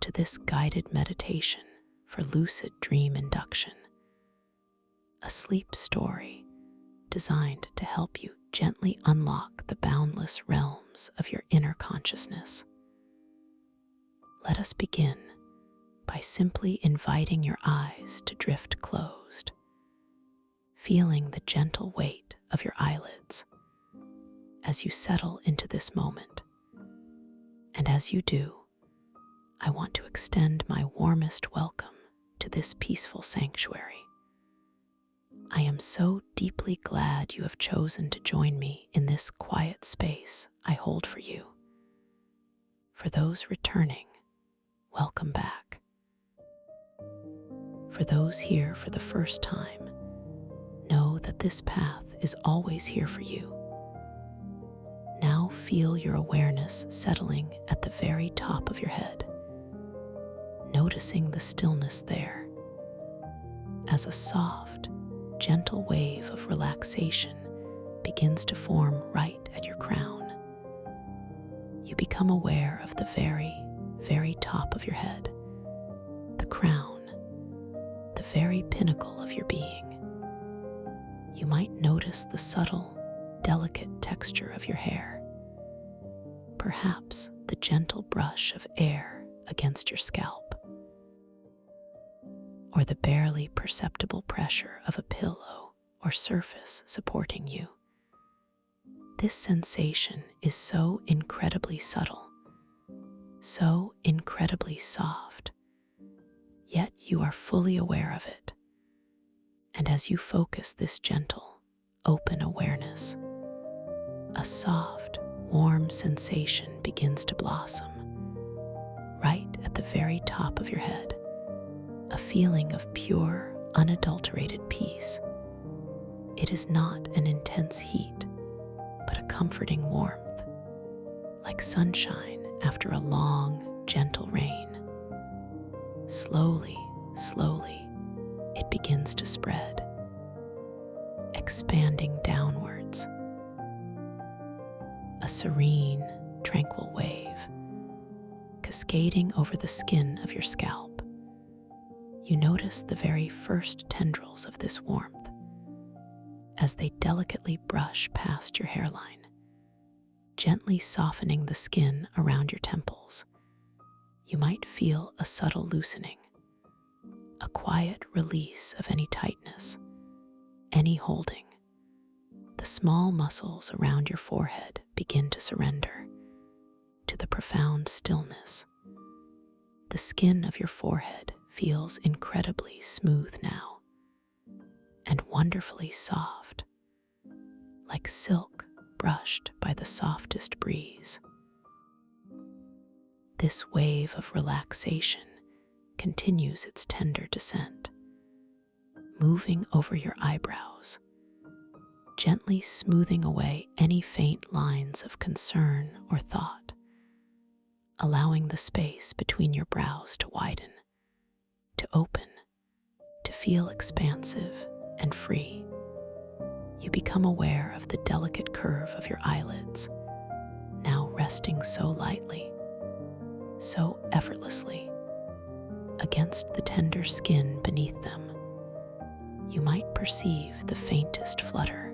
to this guided meditation for lucid dream induction, a sleep story designed to help you gently unlock the boundless realms of your inner consciousness. Let us begin by simply inviting your eyes to drift closed, feeling the gentle weight of your eyelids as you settle into this moment. And as you do, I want to extend my warmest welcome to this peaceful sanctuary. I am so deeply glad you have chosen to join me in this quiet space I hold for you. For those returning, welcome back. For those here for the first time, know that this path is always here for you. Now feel your awareness settling at the very top of your head, noticing the stillness there as a soft, gentle wave of relaxation begins to form right at your crown. You become aware of the very, very top of your head, the crown, the very pinnacle of your being. You might notice the subtle, delicate texture of your hair, perhaps the gentle brush of air against your scalp, or the barely perceptible pressure of a pillow or surface supporting you. This sensation is so incredibly subtle, so incredibly soft, yet you are fully aware of it. And as you focus this gentle, open awareness, a soft, warm sensation begins to blossom right at the very top of your head, a feeling of pure, unadulterated peace. It is not an intense heat, but a comforting warmth, like sunshine after a long, gentle rain. Slowly, slowly, it begins to spread, expanding downwards. A serene, tranquil wave, cascading over the skin of your scalp. You notice the very first tendrils of this warmth as they delicately brush past your hairline, gently softening the skin around your temples. You might feel a subtle loosening, a quiet release of any tightness, any holding. The small muscles around your forehead begin to surrender to the profound stillness. The skin of your forehead feels incredibly smooth now and wonderfully soft, like silk brushed by the softest breeze. This wave of relaxation continues its tender descent, moving over your eyebrows, gently smoothing away any faint lines of concern or thought, allowing the space between your brows to widen, to open, to feel expansive and free. You become aware of the delicate curve of your eyelids, now resting so lightly, so effortlessly, against the tender skin beneath them. You might perceive the faintest flutter,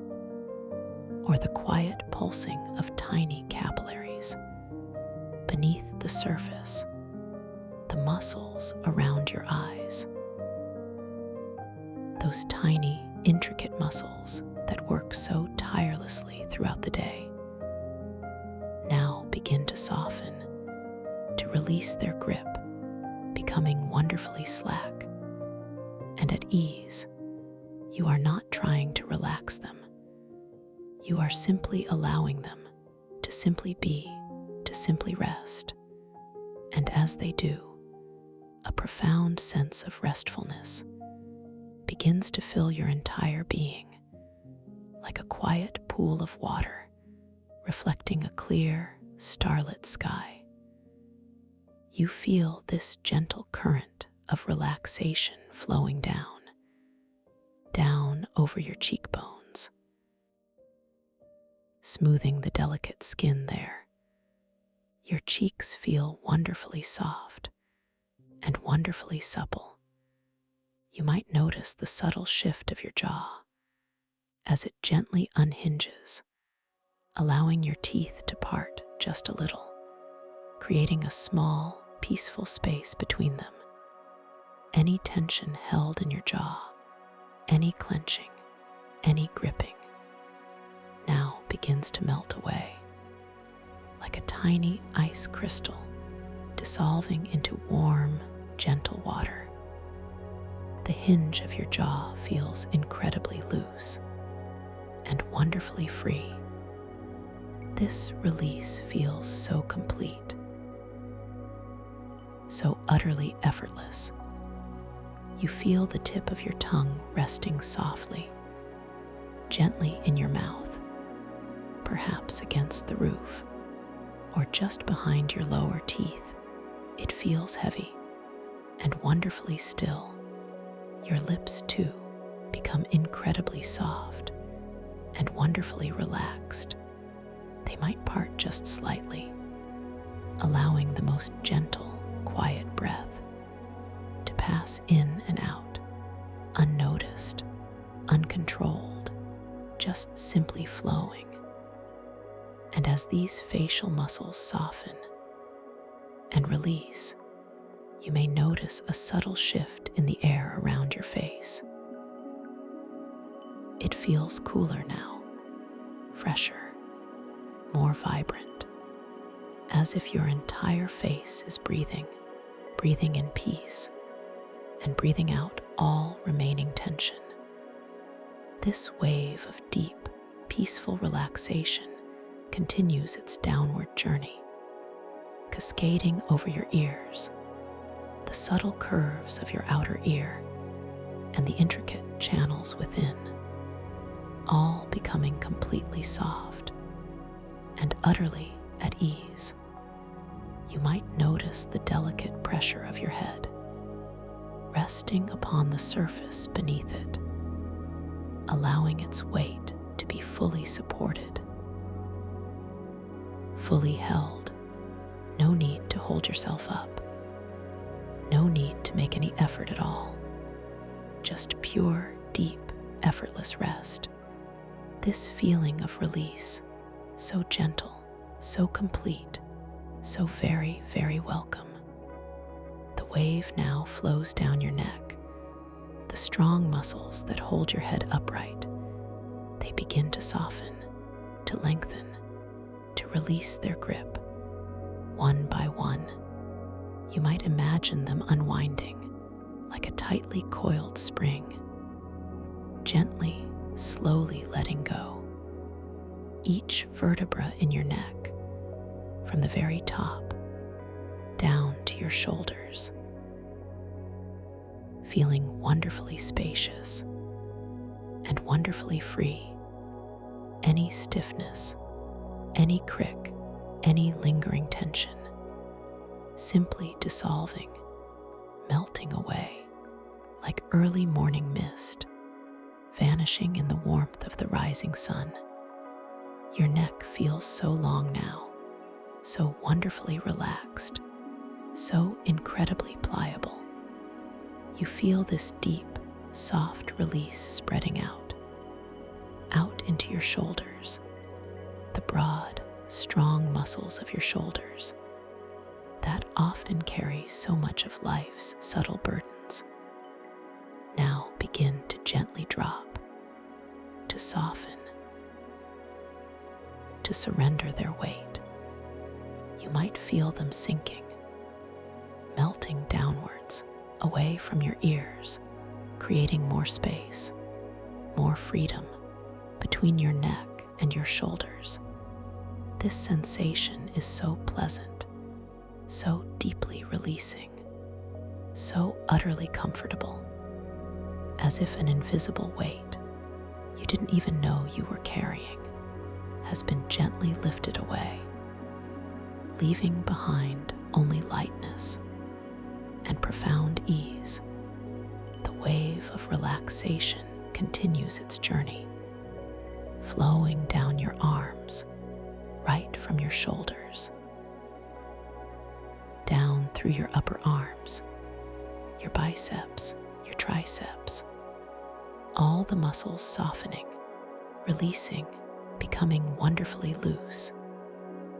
or the quiet pulsing of tiny capillaries beneath the surface, the muscles around your eyes. Those tiny, intricate muscles that work so tirelessly throughout the day now begin to soften, to release their grip, becoming wonderfully slack and at ease. You are not trying to relax them. You are simply allowing them to simply be, to simply rest. And as they do, a profound sense of restfulness begins to fill your entire being, like a quiet pool of water reflecting a clear, starlit sky. You feel this gentle current of relaxation flowing down over your cheekbones, smoothing the delicate skin there. Your cheeks feel wonderfully soft, and wonderfully supple. You might notice the subtle shift of your jaw as it gently unhinges, allowing your teeth to part just a little, creating a small, peaceful space between them. Any tension held in your jaw, any clenching, any gripping, now begins to melt away, like a tiny ice crystal dissolving into warm, gentle water. The hinge of your jaw feels incredibly loose and wonderfully free. This release feels so complete, so utterly effortless. You feel the tip of your tongue resting softly, gently in your mouth, perhaps against the roof, or just behind your lower teeth. It feels heavy and wonderfully still. Your lips, too, become incredibly soft and wonderfully relaxed. They might part just slightly, allowing the most gentle, quiet breath to pass in and out, unnoticed, uncontrolled, just simply flowing. And as these facial muscles soften and release, you may notice a subtle shift in the air around your face. It feels cooler now, fresher, more vibrant, as if your entire face is breathing in peace, and breathing out all remaining tension. This wave of deep, peaceful relaxation continues its downward journey, cascading over your ears, the subtle curves of your outer ear, and the intricate channels within, all becoming completely soft and utterly at ease. You might notice the delicate pressure of your head, resting upon the surface beneath it, allowing its weight to be fully supported, fully held. No need to hold yourself up. No need to make any effort at all. Just pure, deep, effortless rest. This feeling of release, so gentle, so complete, so very, very welcome. The wave now flows down your neck. The strong muscles that hold your head upright, they begin to soften, to lengthen, to release their grip. One by one, you might imagine them unwinding like a tightly coiled spring, gently, slowly letting go. Each vertebra in your neck, from the very top down to your shoulders, feeling wonderfully spacious and wonderfully free. Any stiffness, any crick, any lingering tension, simply dissolving, melting away like early morning mist, vanishing in the warmth of the rising sun. Your neck feels so long now, so wonderfully relaxed, so incredibly pliable. You feel this deep, soft release spreading out into your shoulders, the broad, strong muscles of your shoulders that often carry so much of life's subtle burdens. Now begin to gently drop, to soften, to surrender their weight. You might feel them sinking, melting downwards, away from your ears, creating more space, more freedom between your neck and your shoulders. This sensation is so pleasant, so deeply releasing, so utterly comfortable, as if an invisible weight you didn't even know you were carrying has been gently lifted away, leaving behind only lightness and profound ease. The wave of relaxation continues its journey, flowing down your arms, right from your shoulders, down through your upper arms, your biceps, your triceps, all the muscles softening, releasing, becoming wonderfully loose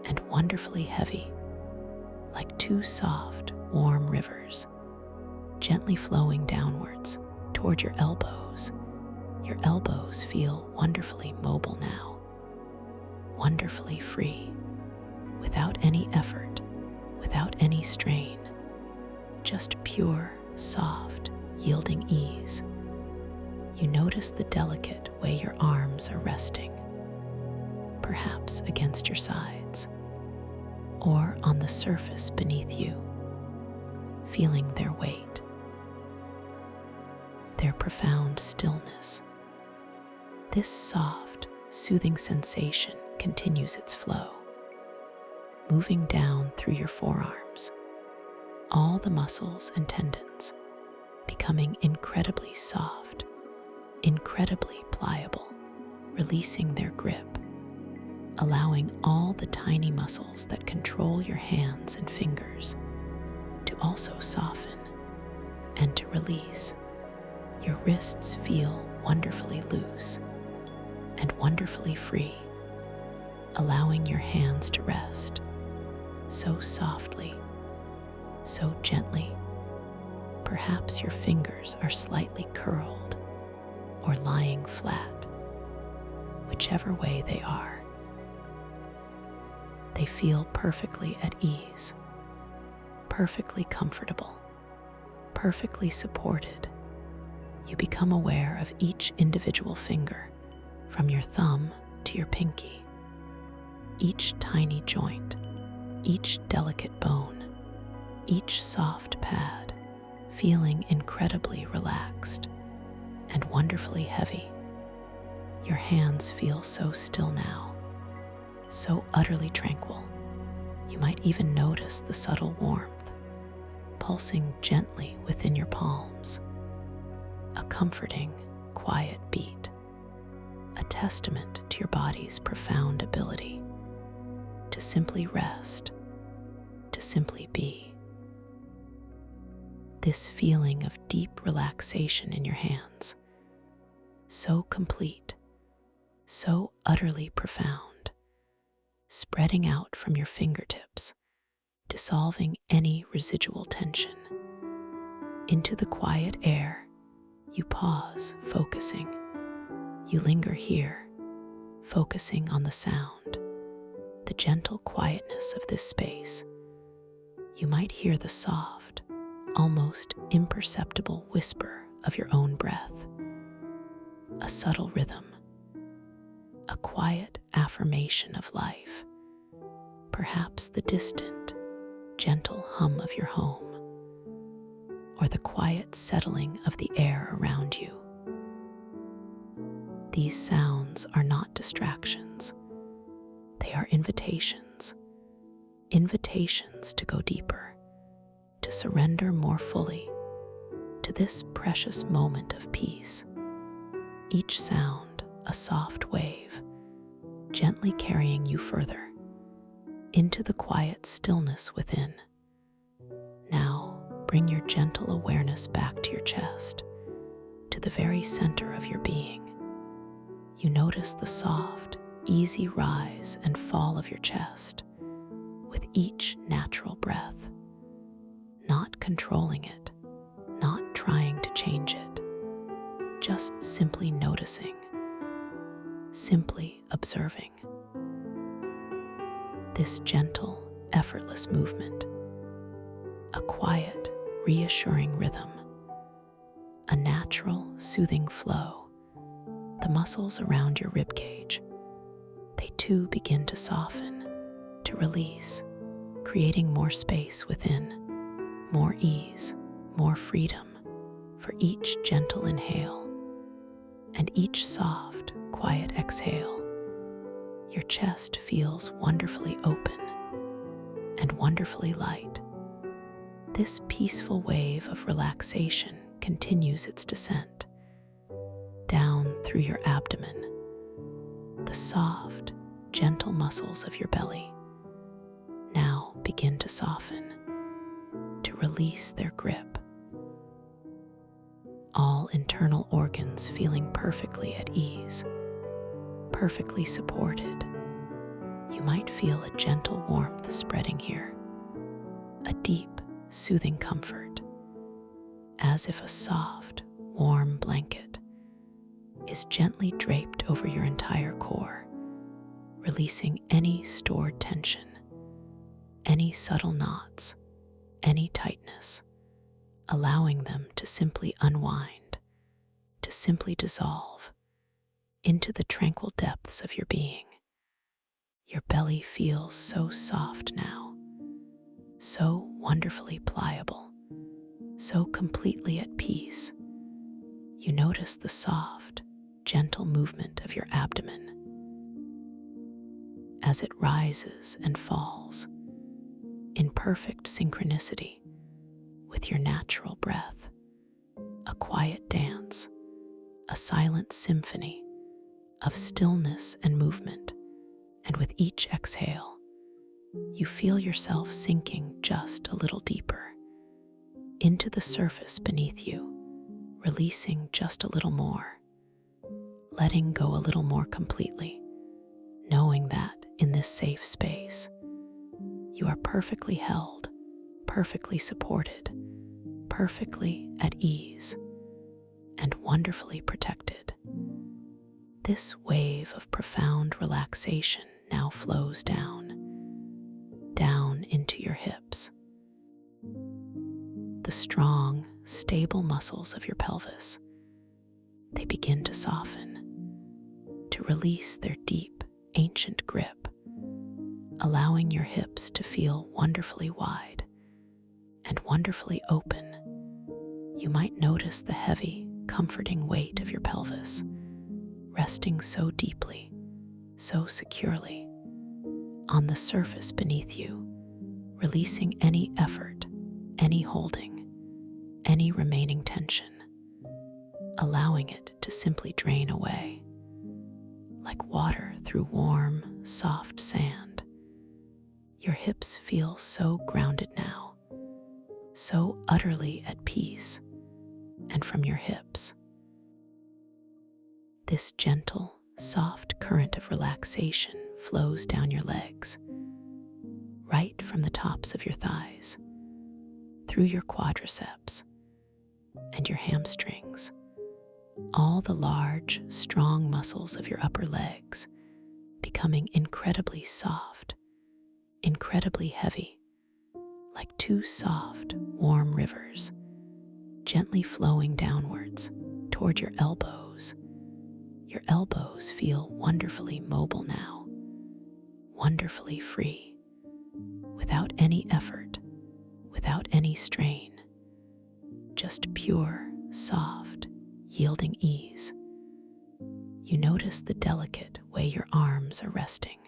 and wonderfully heavy, like two soft, warm rivers, gently flowing downwards toward your elbows. Your elbows feel wonderfully mobile now, wonderfully free, without any effort, without any strain, just pure, soft, yielding ease. You notice the delicate way your arms are resting, perhaps against your sides, or on the surface beneath you, feeling their weight, their profound stillness. This soft, soothing sensation continues its flow, moving down through your forearms, all the muscles and tendons becoming incredibly soft, incredibly pliable, releasing their grip, allowing all the tiny muscles that control your hands and fingers to also soften and to release. Your wrists feel wonderfully loose and wonderfully free, allowing your hands to rest so softly, so gently. Perhaps your fingers are slightly curled or lying flat. Whichever way they are, they feel perfectly at ease, perfectly comfortable, perfectly supported. You become aware of each individual finger, from your thumb to your pinky, each tiny joint, each delicate bone, each soft pad, feeling incredibly relaxed and wonderfully heavy. Your hands feel so still now, so utterly tranquil. You might even notice the subtle warmth pulsing gently within your palms, a comforting, quiet beat, a testament to your body's profound ability to simply rest, to simply be. This feeling of deep relaxation in your hands, so complete, so utterly profound, spreading out from your fingertips, dissolving any residual tension. Into the quiet air, you pause, focusing. You linger here, focusing on the sound, the gentle quietness of this space. You might hear the soft, almost imperceptible whisper of your own breath, a subtle rhythm, a quiet affirmation of life, perhaps the distant, gentle hum of your home, or the quiet settling of the air around you. These sounds are not distractions. They are invitations, invitations to go deeper, to surrender more fully to this precious moment of peace. Each sound a soft wave, gently carrying you further into the quiet stillness within. Now, bring your gentle awareness back to your chest, to the very center of your being. You notice the soft, easy rise and fall of your chest with each natural breath, not controlling it, not trying to change it, just simply noticing, simply observing. This gentle, effortless movement, a quiet, reassuring rhythm, a natural, soothing flow. The muscles around your ribcage, they too begin to soften, to release, creating more space within, more ease, more freedom for each gentle inhale and each soft, quiet exhale. Your chest feels wonderfully open and wonderfully light. This peaceful wave of relaxation continues its descent down through your abdomen. The soft, gentle muscles of your belly now begin to soften, to release their grip, all internal organs feeling perfectly at ease, perfectly supported. You might feel a gentle warmth spreading here, a deep, soothing comfort, as if a soft, warm blanket is gently draped over your entire core, releasing any stored tension, any subtle knots, any tightness, allowing them to simply unwind, to simply dissolve into the tranquil depths of your being. Your belly feels so soft now, so wonderfully pliable, so completely at peace. You notice the soft, gentle movement of your abdomen as it rises and falls in perfect synchronicity with your natural breath, a quiet dance, a silent symphony of stillness and movement. And with each exhale, you feel yourself sinking just a little deeper into the surface beneath you, releasing just a little more, letting go a little more completely, knowing that in this safe space, you are perfectly held, perfectly supported, perfectly at ease, and wonderfully protected. This wave of profound relaxation now flows down into your hips. The strong, stable muscles of your pelvis, they begin to soften, to release their deep, ancient grip, allowing your hips to feel wonderfully wide and wonderfully open. You might notice the heavy, comforting weight of your pelvis, resting so deeply, so securely on the surface beneath you, releasing any effort, any holding, any remaining tension, allowing it to simply drain away. Like water through warm, soft sand, your hips feel so grounded now, so utterly at peace, and from your hips, this gentle, soft current of relaxation flows down your legs, right from the tops of your thighs, through your quadriceps and your hamstrings, all the large, strong muscles of your upper legs becoming incredibly soft, incredibly heavy, like two soft, warm rivers, gently flowing downwards toward your elbows. Your elbows feel wonderfully mobile now, wonderfully free, without any effort, without any strain, just pure, soft, yielding ease. You notice the delicate way your arms are resting,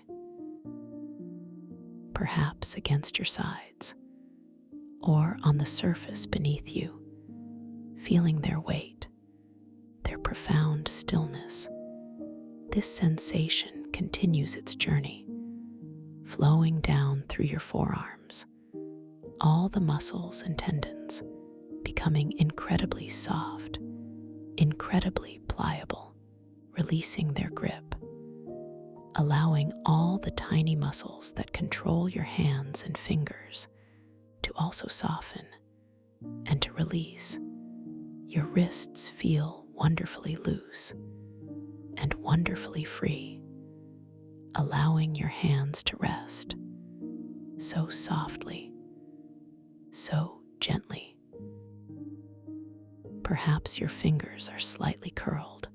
perhaps against your sides, or on the surface beneath you, feeling their weight, their profound stillness. This sensation continues its journey, flowing down through your forearms, all the muscles and tendons becoming incredibly soft, incredibly pliable, releasing their grip, allowing all the tiny muscles that control your hands and fingers to also soften and to release. Your wrists feel wonderfully loose and wonderfully free, allowing your hands to rest so softly, so gently. Perhaps your fingers are slightly curled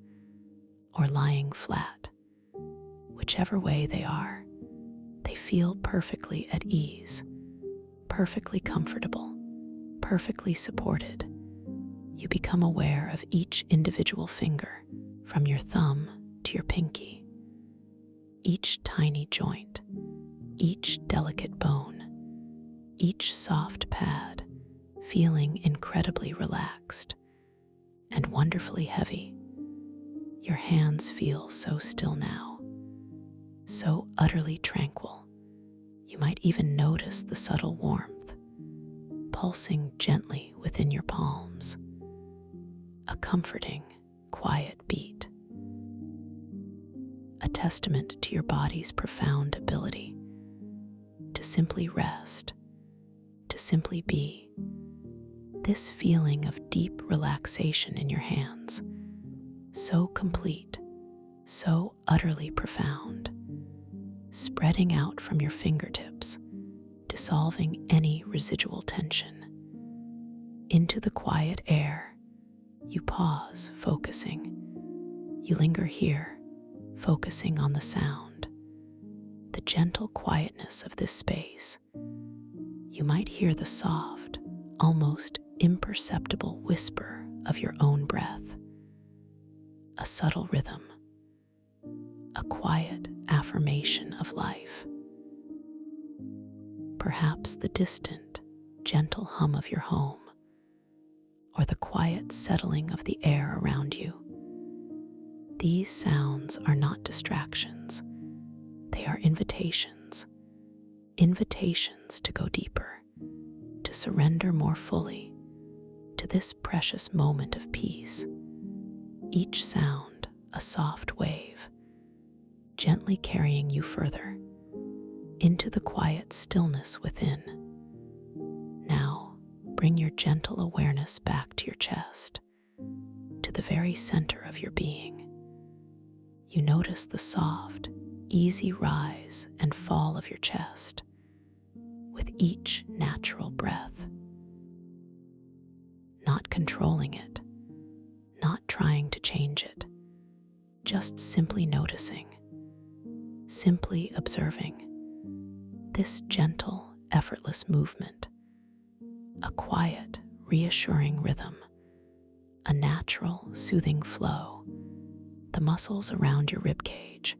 or lying flat. Whichever way they are, they feel perfectly at ease, perfectly comfortable, perfectly supported. You become aware of each individual finger, from your thumb to your pinky, each tiny joint, each delicate bone, each soft pad, feeling incredibly relaxed and wonderfully heavy. Your hands feel so still now, so utterly tranquil. You might even notice the subtle warmth pulsing gently within your palms, a comforting, quiet beat, a testament to your body's profound ability to simply rest, to simply be. This feeling of deep relaxation in your hands, so complete, so utterly profound, spreading out from your fingertips, dissolving any residual tension. Into the quiet air, you pause, focusing. You linger here, focusing on the sound, the gentle quietness of this space. You might hear the soft, almost imperceptible whisper of your own breath, a subtle rhythm, a quiet affirmation of life. Perhaps the distant, gentle hum of your home, or the quiet settling of the air around you. These sounds are not distractions. They are invitations, invitations to go deeper, to surrender more fully to this precious moment of peace. Each sound a soft wave, gently carrying you further into the quiet stillness within. Now, bring your gentle awareness back to your chest, to the very center of your being. You notice the soft, easy rise and fall of your chest with each natural breath. Not controlling it, not trying to change it, just simply noticing, simply observing this gentle, effortless movement, a quiet, reassuring rhythm, a natural, soothing flow. The muscles around your ribcage,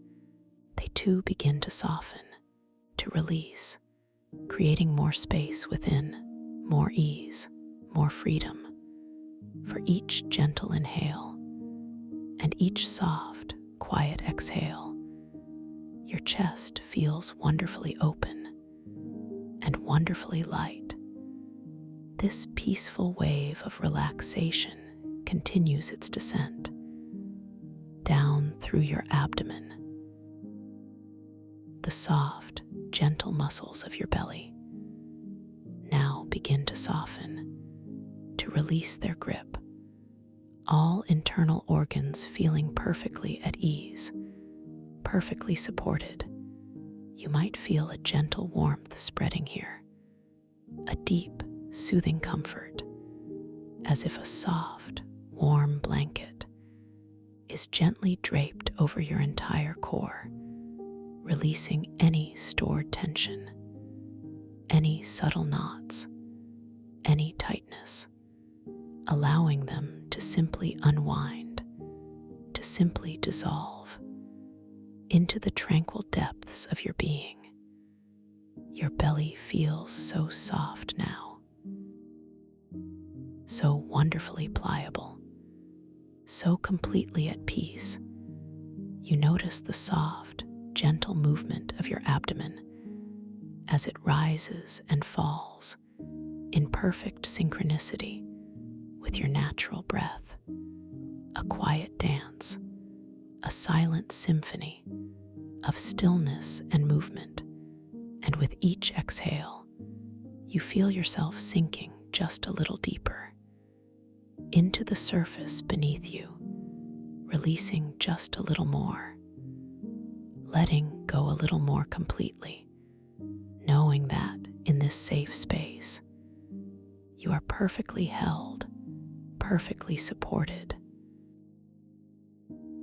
they too begin to soften, to release, creating more space within, more ease, more freedom. For each gentle inhale and each soft, quiet exhale, your chest feels wonderfully open and wonderfully light. This peaceful wave of relaxation continues its descent down through your abdomen. The soft, gentle muscles of your belly now begin to soften, to release their grip, all internal organs feeling perfectly at ease, perfectly supported. You might feel a gentle warmth spreading here, a deep, soothing comfort, as if a soft, warm blanket is gently draped over your entire core, releasing any stored tension, any subtle knots, any tightness, allowing them to simply unwind, to simply dissolve into the tranquil depths of your being. Your belly feels so soft now, so wonderfully pliable, so completely at peace. You notice the soft, gentle movement of your abdomen as it rises and falls in perfect synchronicity with your natural breath, a quiet dance, a silent symphony of stillness and movement. And with each exhale, you feel yourself sinking just a little deeper into the surface beneath you, releasing just a little more, letting go a little more completely, knowing that in this safe space, you are perfectly held, perfectly supported,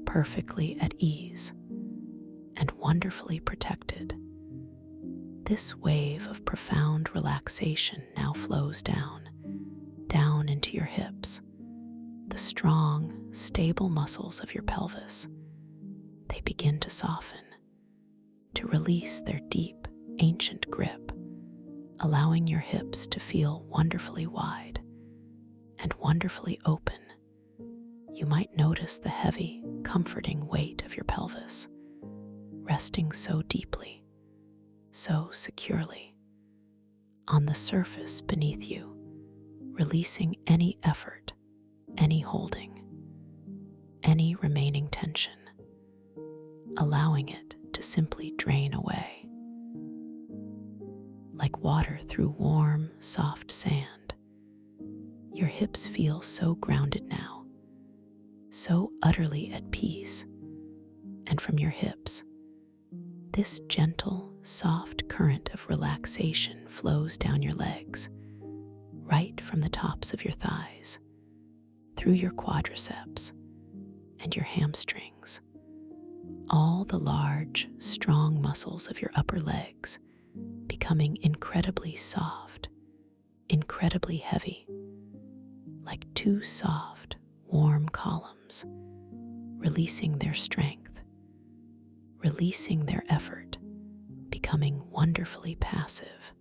perfectly at ease, and wonderfully protected. This wave of profound relaxation now flows down into your hips, the strong, stable muscles of your pelvis. They begin to soften, to release their deep, ancient grip, allowing your hips to feel wonderfully wide and wonderfully open. You might notice the heavy, comforting weight of your pelvis, resting so deeply, so securely on the surface beneath you, releasing any effort, any holding, any remaining tension, allowing it to simply drain away. Like water through warm, soft sand, your hips feel so grounded now, so utterly at peace. And from your hips, this gentle, soft current of relaxation flows down your legs, right from the tops of your thighs, through your quadriceps and your hamstrings. All the large, strong muscles of your upper legs becoming incredibly soft, incredibly heavy, like two soft, warm columns, releasing their strength, releasing their effort, becoming wonderfully passive,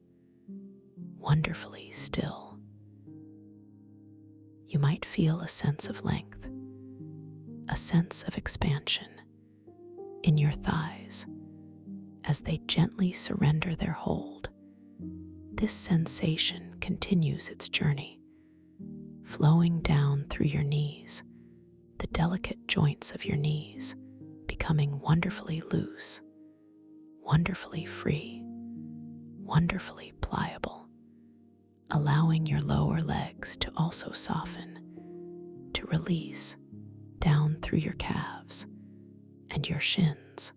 wonderfully still. You might feel a sense of length, a sense of expansion in your thighs as they gently surrender their hold. This sensation continues its journey, flowing down through your knees, the delicate joints of your knees becoming wonderfully loose, wonderfully free, wonderfully pliable, allowing your lower legs to also soften, to release down through your calves and your shins,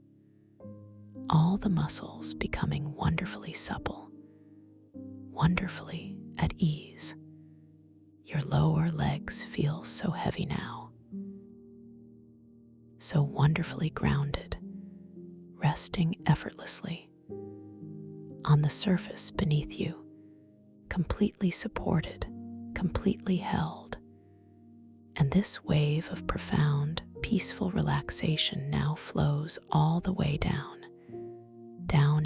all the muscles becoming wonderfully supple, wonderfully at ease. Your lower legs feel so heavy now, so wonderfully grounded, resting effortlessly on the surface beneath you, completely supported, completely held. And this wave of profound, peaceful relaxation now flows all the way down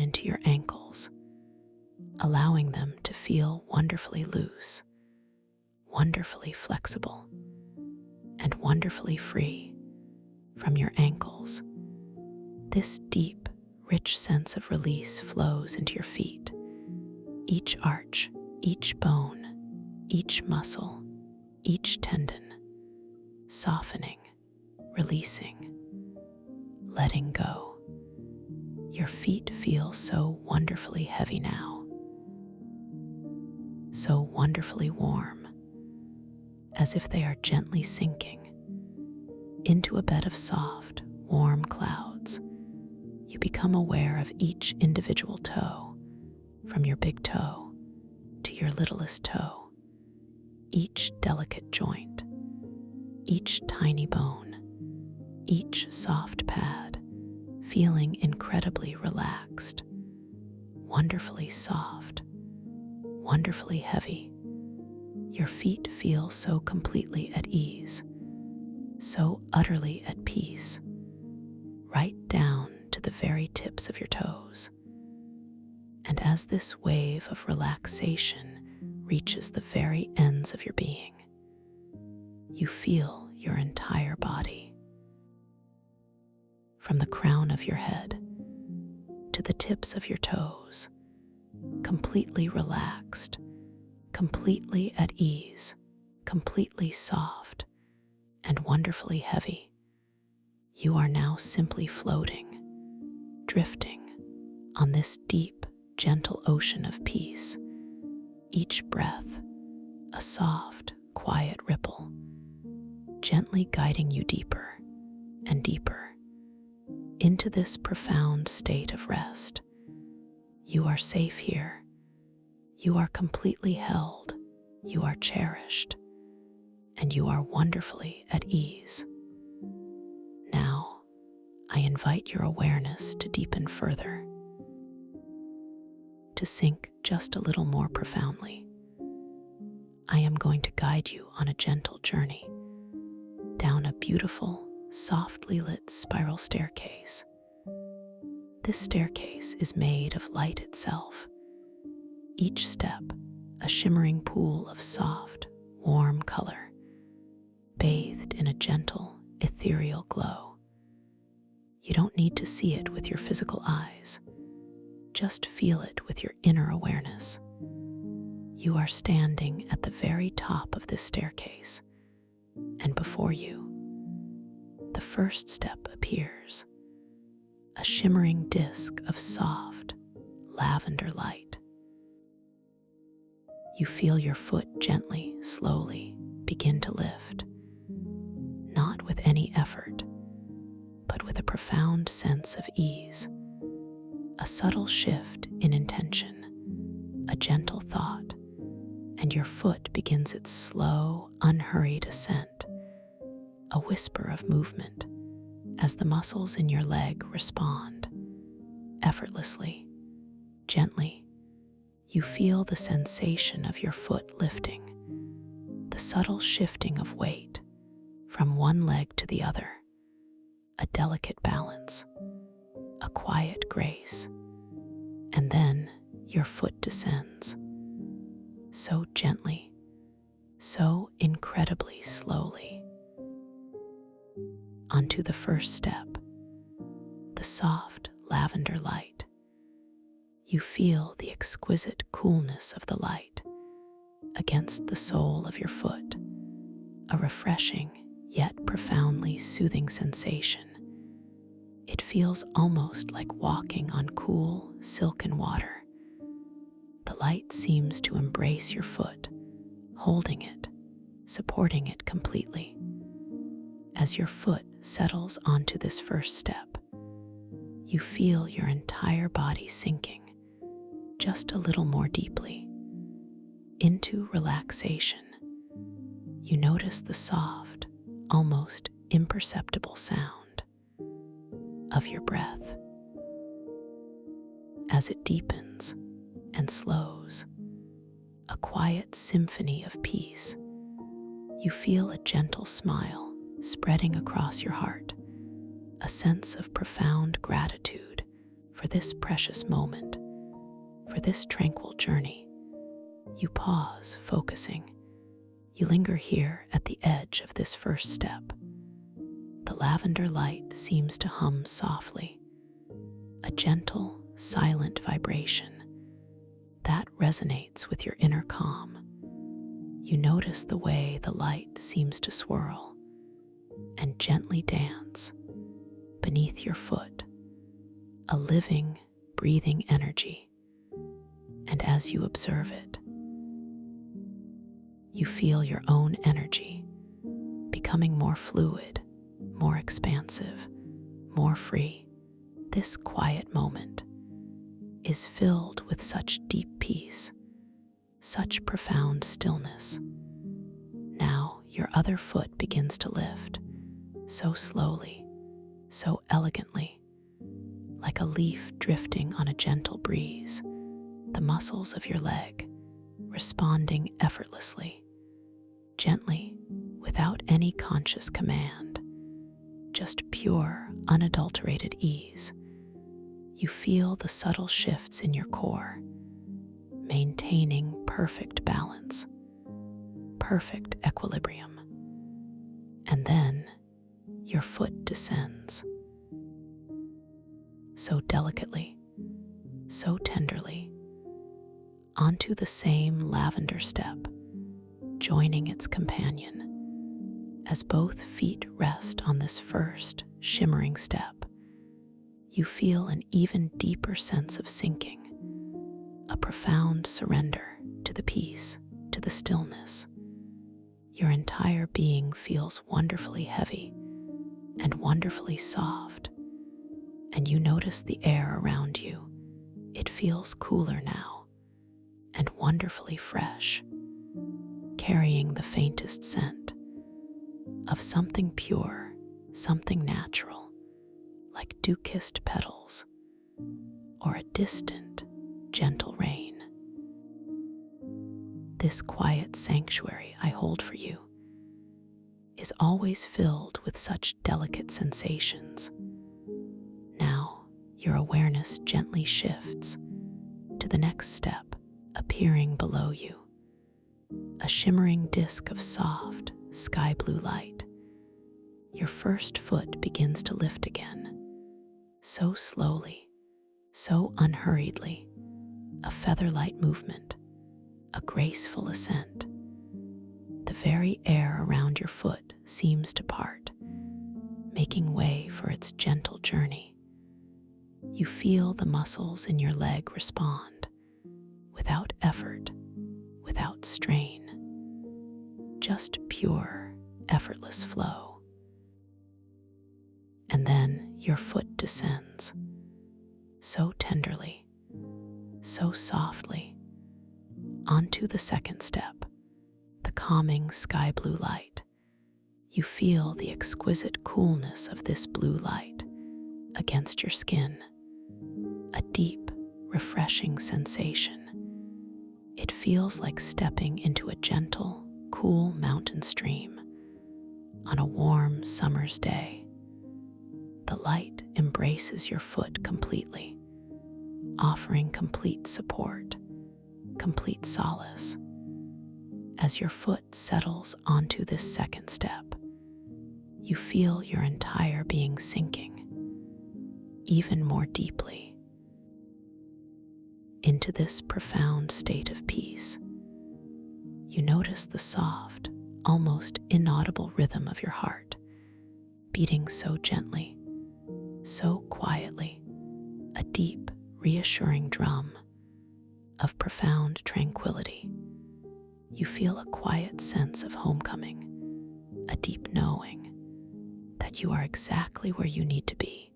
into your ankles, allowing them to feel wonderfully loose, wonderfully flexible, and wonderfully free from your ankles. This deep, rich sense of release flows into your feet, each arch, each bone, each muscle, each tendon, softening, releasing, letting go. Your feet feel so wonderfully heavy now, so wonderfully warm, as if they are gently sinking into a bed of soft, warm clouds. You become aware of each individual toe, from your big toe to your littlest toe, each delicate joint, each tiny bone, each soft pad, feeling incredibly relaxed, wonderfully soft, wonderfully heavy. Your feet feel so completely at ease, so utterly at peace, right down to the very tips of your toes. And as this wave of relaxation reaches the very ends of your being, you feel your entire body, from the crown of your head to the tips of your toes, completely relaxed, completely at ease, completely soft, and wonderfully heavy. You are now simply floating, drifting on this deep, gentle ocean of peace, each breath a soft, quiet ripple, gently guiding you deeper and deeper into this profound state of rest. You are safe here. You are completely held. You are cherished. And you are wonderfully at ease. Now, I invite your awareness to deepen further, to sink just a little more profoundly. I am going to guide you on a gentle journey down a beautiful, softly lit spiral staircase. This staircase is made of light itself, each step a shimmering pool of soft, warm color, bathed in a gentle, ethereal glow. You don't need to see it with your physical eyes. Just feel it with your inner awareness. You are standing at the very top of this staircase, And before you, the first step appears, a shimmering disk of soft lavender light. You feel your foot gently, slowly begin to lift, not with any effort, but with a profound sense of ease, a subtle shift in intention, a gentle thought, and your foot begins its slow, unhurried ascent, a whisper of movement as the muscles in your leg respond. Effortlessly, gently, you feel the sensation of your foot lifting, the subtle shifting of weight from one leg to the other, a delicate balance, a quiet grace, and then your foot descends, so gently, so incredibly slowly, onto the first step, the soft lavender light. You feel the exquisite coolness of the light against the sole of your foot, a refreshing yet profoundly soothing sensation. It feels almost like walking on cool, silken water. The light seems to embrace your foot, holding it, supporting it completely. As your foot settles onto this first step, you feel your entire body sinking just a little more deeply into relaxation. You notice the soft, almost imperceptible sound of your breath as it deepens and slows, a quiet symphony of peace. You feel a gentle smile spreading across your heart, a sense of profound gratitude for this precious moment, for this tranquil journey. You pause, focusing. You linger here at the edge of this first step. The lavender light seems to hum softly, a gentle, silent vibration that resonates with your inner calm. You notice the way the light seems to swirl and gently dance beneath your foot, a living, breathing energy. And as you observe it, you feel your own energy becoming more fluid, more expansive, more free. This quiet moment is filled with such deep peace, such profound stillness. Now your other foot begins to lift, so slowly, so elegantly, like a leaf drifting on a gentle breeze, the muscles of your leg responding effortlessly, gently, without any conscious command, just pure, unadulterated ease. You feel the subtle shifts in your core, maintaining perfect balance, perfect equilibrium. And then your foot descends, so delicately, so tenderly, onto the same lavender step, joining its companion. As both feet rest on this first shimmering step, you feel an even deeper sense of sinking, a profound surrender to the peace, to the stillness. Your entire being feels wonderfully heavy and wonderfully soft, and you notice the air around you. It feels cooler now and wonderfully fresh, carrying the faintest scent of something pure, something natural, like dew-kissed petals or a distant, gentle rain. This quiet sanctuary I hold for you is always filled with such delicate sensations. Now your awareness gently shifts to the next step, appearing below you, a shimmering disk of soft, sky blue light. Your first foot begins to lift again, so slowly, so unhurriedly, a feather-light movement, a graceful ascent. The very air around your foot seems to part, making way for its gentle journey. You feel the muscles in your leg respond, without effort, without strain, just pure, effortless flow. And then your foot descends, so tenderly, so softly, onto the second step, the calming sky blue light. You feel the exquisite coolness of this blue light against your skin, a deep, refreshing sensation. It feels like stepping into a gentle, cool mountain stream on a warm summer's day. The light embraces your foot completely, offering complete support, complete solace. As your foot settles onto this second step, you feel your entire being sinking even more deeply into this profound state of peace. You notice the soft, almost inaudible rhythm of your heart, beating so gently, so quietly, a deep, reassuring drum of profound tranquility. You feel a quiet sense of homecoming, a deep knowing that you are exactly where you need to be,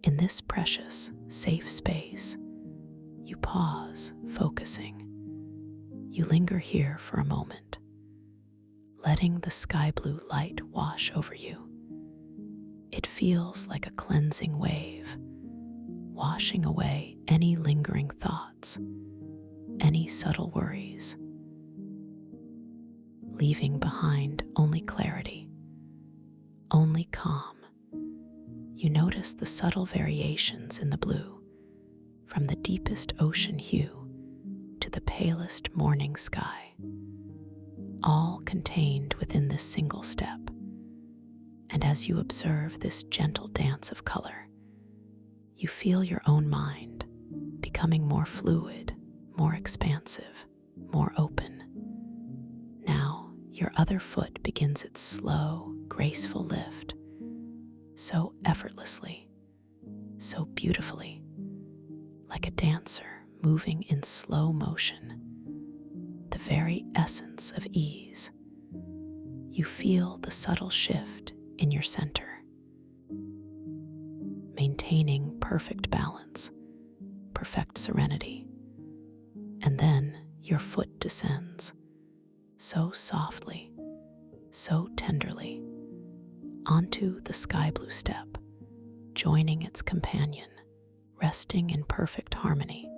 in this precious, safe space. You pause, focusing. You linger here for a moment, letting the sky blue light wash over you. It feels like a cleansing wave, washing away any lingering thoughts, any subtle worries, leaving behind only clarity, only calm. You notice the subtle variations in the blue, from the deepest ocean hue to the palest morning sky, all contained within this single step. And as you observe this gentle dance of color, you feel your own mind becoming more fluid, more expansive, more open. Now, your other foot begins its slow, graceful lift, so effortlessly, so beautifully, like a dancer moving in slow motion, the very essence of ease. You feel the subtle shift in your center, maintaining perfect balance, perfect serenity. And then your foot descends, so softly, so tenderly, onto the sky blue step, joining its companion, resting in perfect harmony.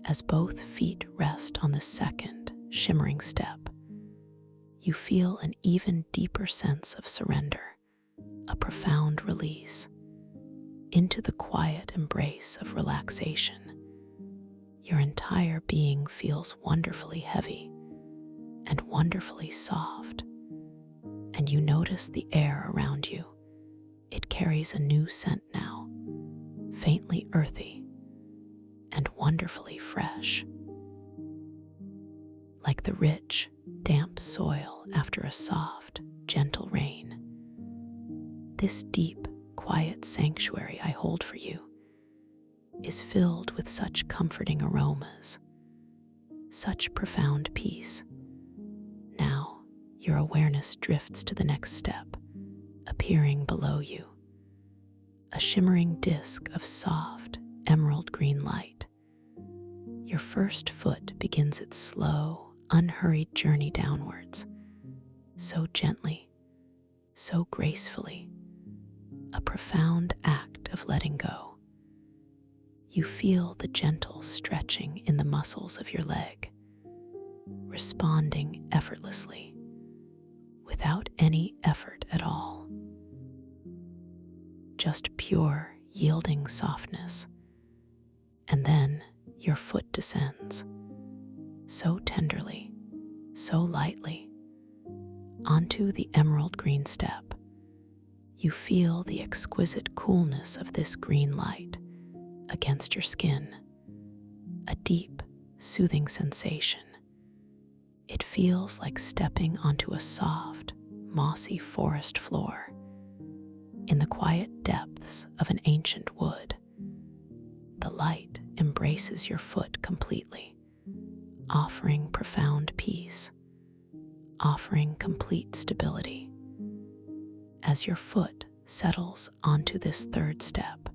As both feet rest on the second, shimmering step, you feel an even deeper sense of surrender, a profound release, into the quiet embrace of relaxation. Your entire being feels wonderfully heavy and wonderfully soft, and you notice the air around you. It carries a new scent now, faintly earthy and wonderfully fresh, like the rich, damp soil after a soft, gentle rain. This deep, quiet sanctuary I hold for you is filled with such comforting aromas, such profound peace. Now, your awareness drifts to the next step, appearing below you, a shimmering disk of soft, emerald green light. Your first foot begins its slow, unhurried journey downwards, so gently, so gracefully, a profound act of letting go. You feel the gentle stretching in the muscles of your leg, responding effortlessly, without any effort at all. Just pure, yielding softness. And then your foot descends, so tenderly, so lightly, onto the emerald green step. You feel the exquisite coolness of this green light against your skin, a deep, soothing sensation. It feels like stepping onto a soft, mossy forest floor in the quiet depths of an ancient wood. The light embraces your foot completely, offering profound peace, offering complete stability. As your foot settles onto this third step,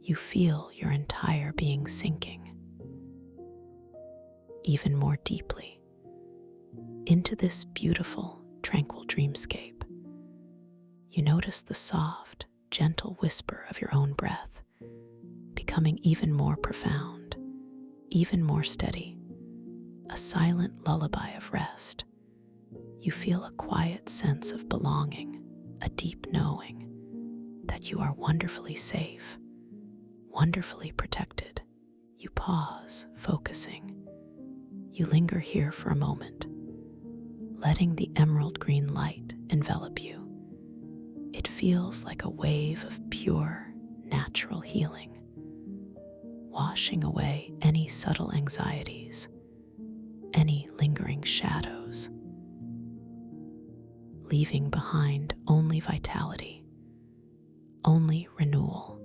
you feel your entire being sinking even more deeply into this beautiful, tranquil dreamscape. You notice the soft, gentle whisper of your own breath becoming even more profound, even more steady, a silent lullaby of rest. You feel a quiet sense of belonging, a deep knowing that you are wonderfully safe, wonderfully protected. You pause, focusing. You linger here for a moment, letting the emerald green light envelop you. It feels like a wave of pure, natural healing, washing away any subtle anxieties, any lingering shadows, leaving behind only vitality, only renewal.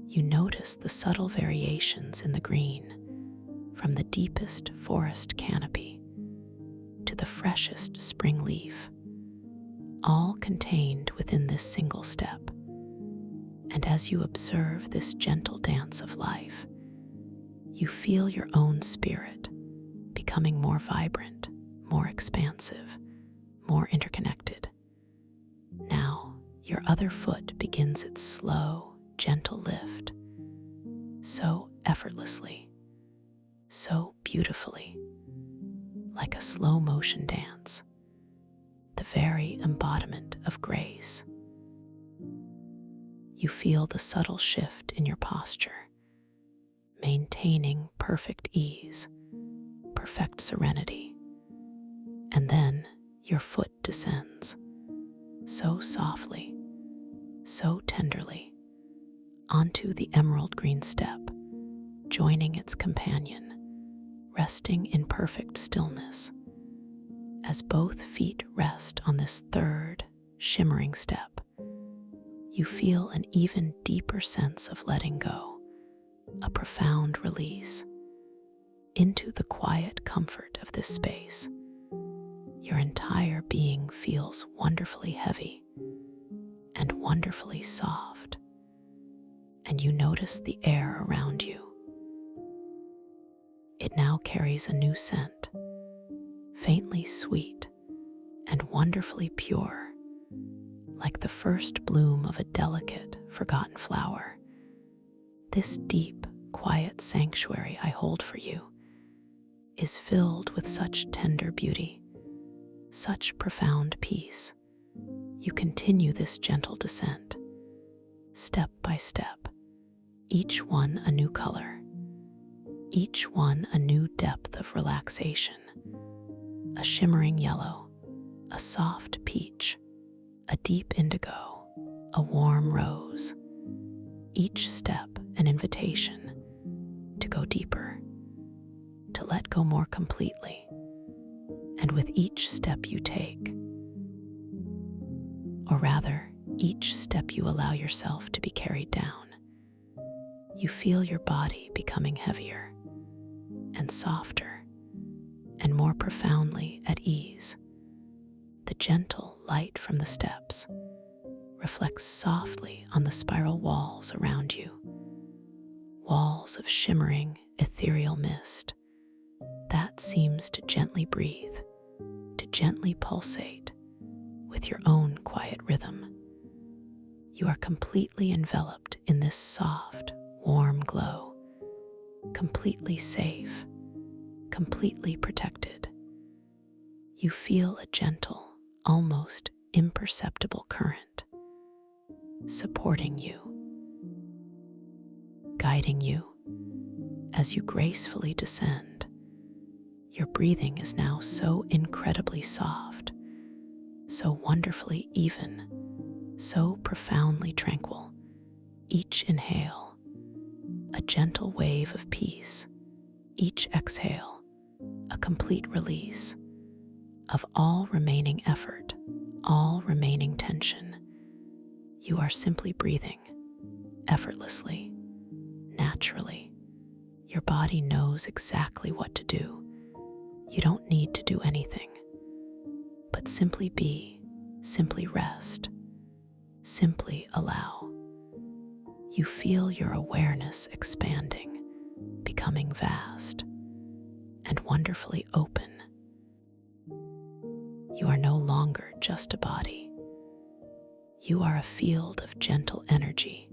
You notice the subtle variations in the green, from the deepest forest canopy to the freshest spring leaf, all contained within this single step. And as you observe this gentle dance of life, you feel your own spirit becoming more vibrant, more expansive, more interconnected. Now, your other foot begins its slow, gentle lift, so effortlessly, so beautifully, like a slow motion dance, the very embodiment of grace. You feel the subtle shift in your posture, maintaining perfect ease, perfect serenity. And then your foot descends, so softly, so tenderly, onto the emerald green step, joining its companion, resting in perfect stillness. As both feet rest on this third, shimmering step, you feel an even deeper sense of letting go, a profound release into the quiet comfort of this space. Your entire being feels wonderfully heavy and wonderfully soft, and you notice the air around you. It now carries a new scent, faintly sweet and wonderfully pure, like the first bloom of a delicate, forgotten flower. This deep, quiet sanctuary I hold for you is filled with such tender beauty, such profound peace. You continue this gentle descent, step by step, each one a new color, each one a new depth of relaxation. A shimmering yellow, a soft peach, a deep indigo, a warm rose. Each step an invitation to go deeper, to let go more completely. And with each step you take, or rather, each step you allow yourself to be carried down, you feel your body becoming heavier and softer and more profoundly at ease. The gentle light from the steps reflects softly on the spiral walls around you, walls of shimmering, ethereal mist that seems to gently breathe, to gently pulsate with your own quiet rhythm. You are completely enveloped in this soft, warm glow, completely safe, completely protected. You feel a gentle, almost imperceptible current supporting you, guiding you as you gracefully descend. Your breathing is now so incredibly soft, so wonderfully even, so profoundly tranquil. Each inhale, a gentle wave of peace. Each exhale, a complete release of all remaining effort, all remaining tension. You are simply breathing effortlessly, naturally. Your body knows exactly what to do. You don't need to do anything, but simply be, simply rest, simply allow. You feel your awareness expanding, becoming vast and wonderfully open. You are no longer just a body. You are a field of gentle energy,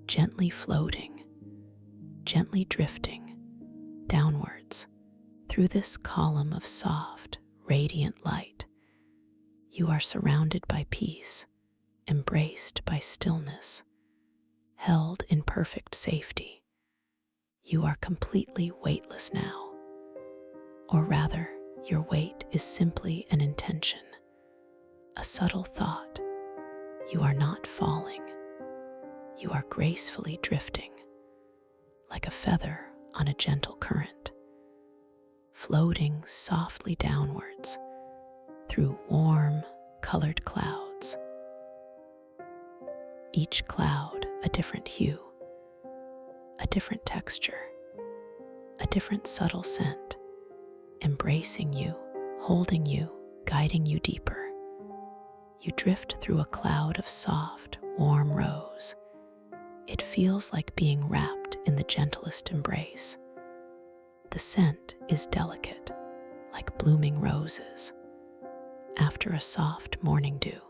gently floating, gently drifting downwards through this column of soft, radiant light. You are surrounded by peace, embraced by stillness, held in perfect safety. You are completely weightless now. Or rather, your weight is simply an intention, a subtle thought. You are not falling. You are gracefully drifting, like a feather on a gentle current, floating softly downwards through warm, colored clouds. Each cloud a different hue, a different texture, a different subtle scent, embracing you, holding you, guiding you deeper. You drift through a cloud of soft, warm rose. It feels like being wrapped in the gentlest embrace. The scent is delicate, like blooming roses. After a soft morning dew,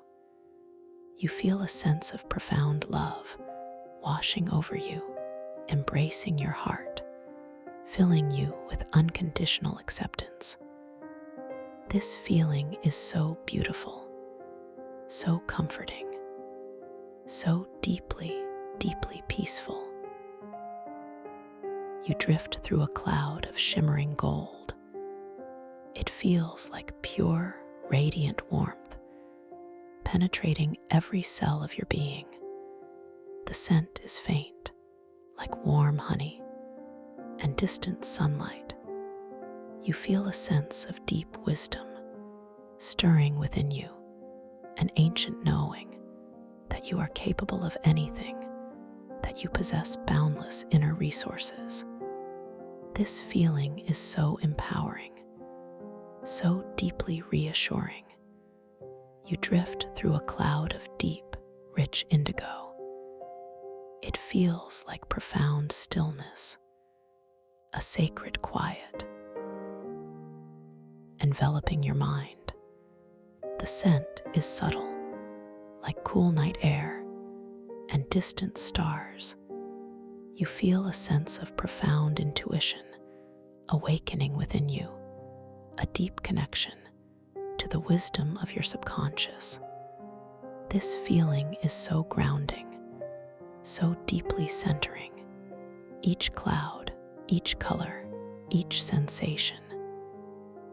you feel a sense of profound love washing over you, embracing your heart, filling you with unconditional acceptance. This feeling is so beautiful, so comforting, so deeply, deeply peaceful. You drift through a cloud of shimmering gold. It feels like pure, radiant warmth, penetrating every cell of your being. The scent is faint, like warm honey and distant sunlight. You feel a sense of deep wisdom stirring within you, an ancient knowing that you are capable of anything, that you possess boundless inner resources. This feeling is so empowering, so deeply reassuring. You drift through a cloud of deep, rich indigo. It feels like profound stillness, a sacred quiet, enveloping your mind. The scent is subtle, like cool night air and distant stars. You feel a sense of profound intuition awakening within you, a deep connection to the wisdom of your subconscious. This feeling is so grounding, so deeply centering. Each cloud, each color, each sensation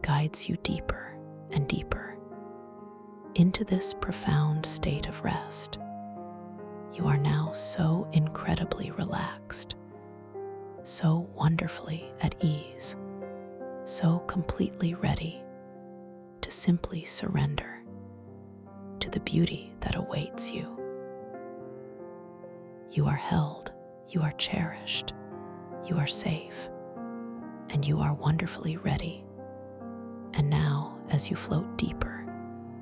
guides you deeper and deeper into this profound state of rest. You are now so incredibly relaxed, so wonderfully at ease, so completely ready to simply surrender to the beauty that awaits you. You are held, you are cherished, you are safe, and you are wonderfully ready. And now, as you float deeper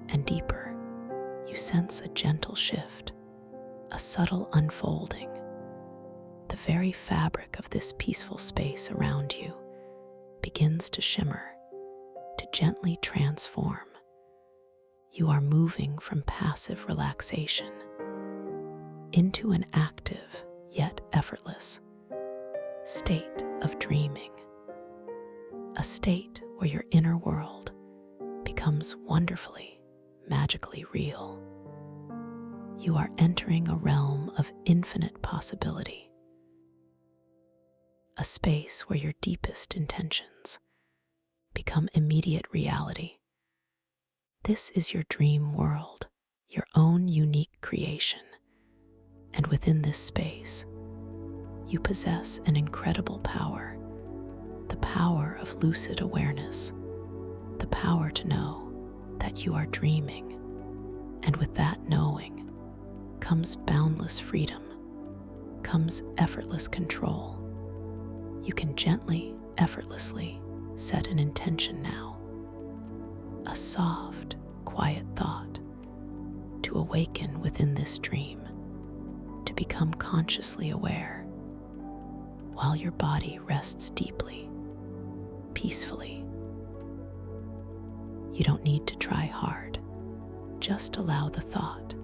and deeper, you sense a gentle shift, a subtle unfolding. The very fabric of this peaceful space around you begins to shimmer, to gently transform. You are moving from passive relaxation into an active yet effortless state of dreaming, a state where your inner world becomes wonderfully, magically real. You are entering a realm of infinite possibility, a space where your deepest intentions become immediate reality. This is your dream world, your own unique creation, and within this space, you possess an incredible power, the power of lucid awareness, the power to know that you are dreaming, and with that knowing comes boundless freedom, comes effortless control. You can gently, effortlessly set an intention now, a soft, quiet thought to awaken within this dream, to become consciously aware while your body rests deeply, peacefully. You don't need to try hard. Just allow the thought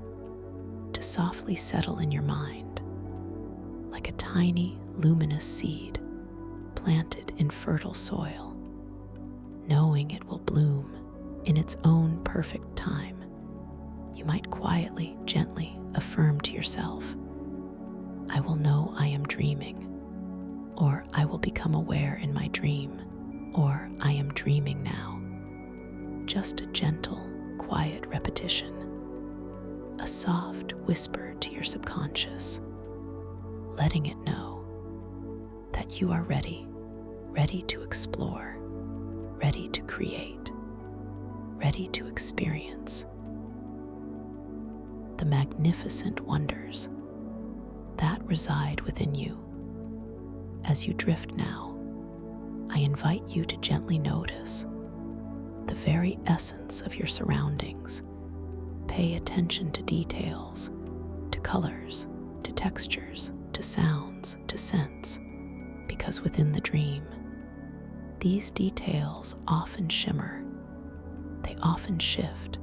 to softly settle in your mind like a tiny, luminous seed planted in fertile soil, knowing it will bloom in its own perfect time. You might quietly, gently affirm to yourself, "I will know I am dreaming," or "I will become aware in my dream," or "I am dreaming now." Just a gentle, quiet repetition, a soft whisper to your subconscious, letting it know that you are ready, ready to explore, ready to create, ready to experience the magnificent wonders that reside within you. As you drift now, I invite you to gently notice the very essence of your surroundings. Pay attention to details, to colors, to textures, to sounds, to scents, because within the dream, these details often shimmer, they often shift,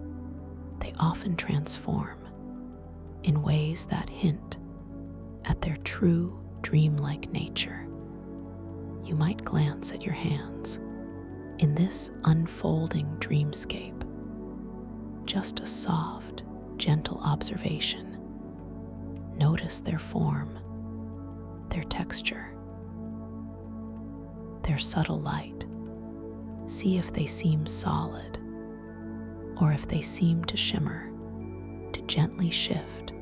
they often transform in ways that hint at their true dreamlike nature. You might glance at your hands in this unfolding dreamscape, just a soft, gentle observation. Notice their form, their texture, their subtle light. See if they seem solid, or if they seem to shimmer, to gently shift,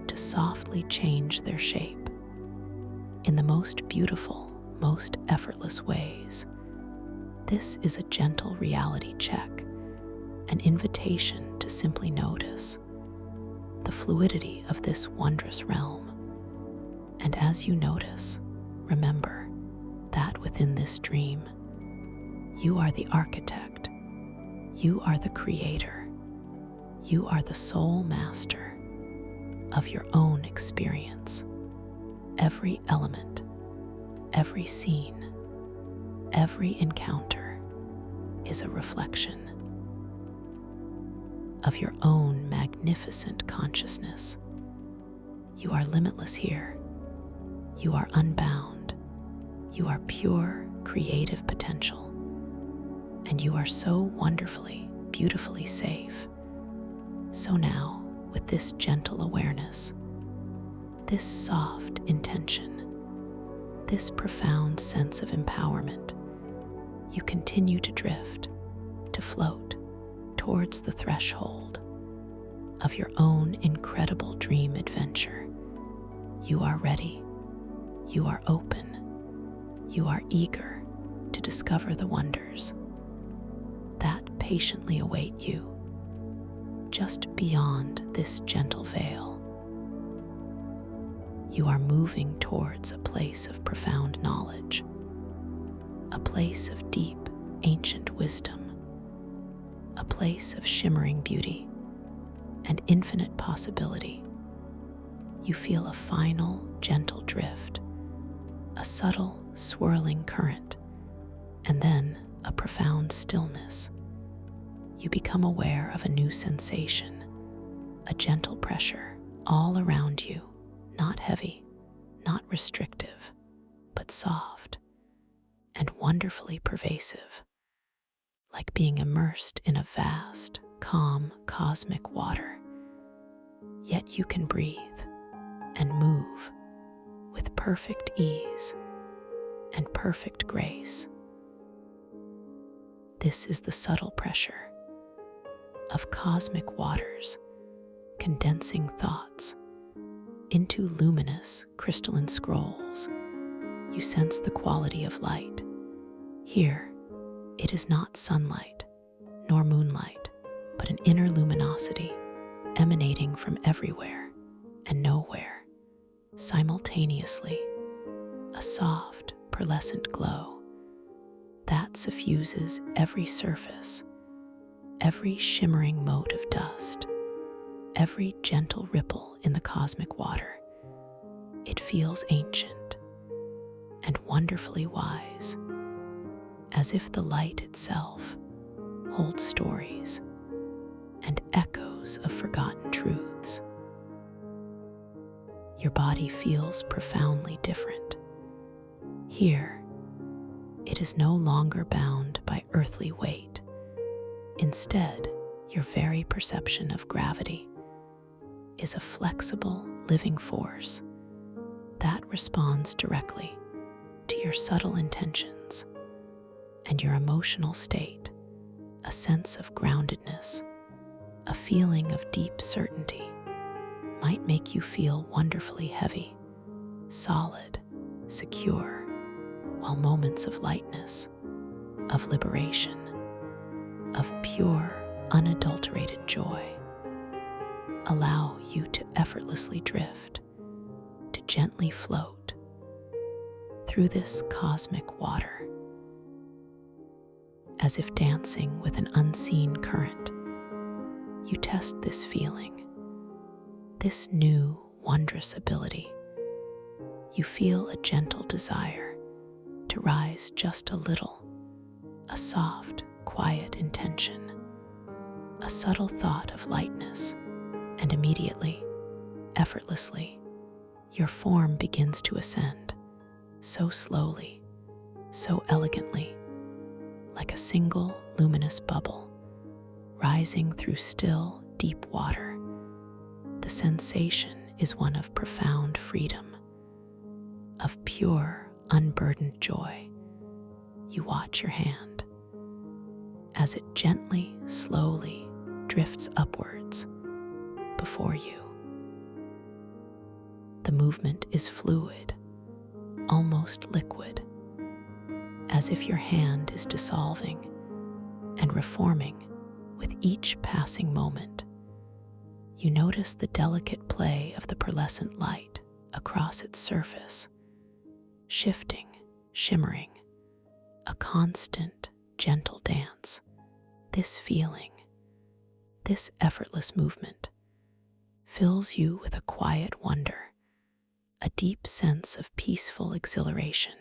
to softly change their shape in the most beautiful, most effortless ways. This is a gentle reality check, an invitation to simply notice the fluidity of this wondrous realm. And as you notice, remember that within this dream, you are the architect, you are the creator, you are the sole master of your own experience. Every element, every scene, every encounter is a reflection of your own magnificent consciousness. You are limitless here. You are unbound. You are pure creative potential. And you are so wonderfully, beautifully safe. So now, with this gentle awareness, this soft intention, this profound sense of empowerment, you continue to drift, to float towards the threshold of your own incredible dream adventure. You are ready, you are open, you are eager to discover the wonders that patiently await you just beyond this gentle veil. You are moving towards a place of profound knowledge, a place of deep, ancient wisdom, a place of shimmering beauty and infinite possibility. You feel a final, gentle drift, a subtle, swirling current, and then a profound stillness. You become aware of a new sensation, a gentle pressure all around you, not heavy, not restrictive, but soft and wonderfully pervasive, like being immersed in a vast, calm, cosmic water. Yet you can breathe and move with perfect ease and perfect grace. This is the subtle pressure of cosmic waters condensing thoughts into luminous crystalline scrolls. You sense the quality of light, Here, it is not sunlight nor moonlight, but an inner luminosity emanating from everywhere and nowhere simultaneously, a soft, pearlescent glow that suffuses every surface, every shimmering mote of dust, every gentle ripple in the cosmic water. It feels ancient and wonderfully wise, as if the light itself holds stories and echoes of forgotten truths. Your body feels profoundly different. Here, it is no longer bound by earthly weight. Instead, your very perception of gravity is a flexible, living force that responds directly to your subtle intentions and your emotional state, a sense of groundedness, a feeling of deep certainty might make you feel wonderfully heavy, solid, secure, while moments of lightness, of liberation, of pure, unadulterated joy allow you to effortlessly drift, to gently float through this cosmic water. As if dancing with an unseen current, you test this feeling, this new, wondrous ability. You feel a gentle desire to rise just a little, a soft, quiet intention, a subtle thought of lightness, and immediately, effortlessly, your form begins to ascend, so slowly, so elegantly, like a single luminous bubble, rising through still, deep water. The sensation is one of profound freedom, of pure, unburdened joy. You watch your hand as it gently, slowly drifts upwards before you. The movement is fluid, almost liquid, as if your hand is dissolving and reforming with each passing moment. You notice the delicate play of the pearlescent light across its surface, shifting, shimmering, a constant, gentle dance. This feeling, this effortless movement, fills you with a quiet wonder, a deep sense of peaceful exhilaration.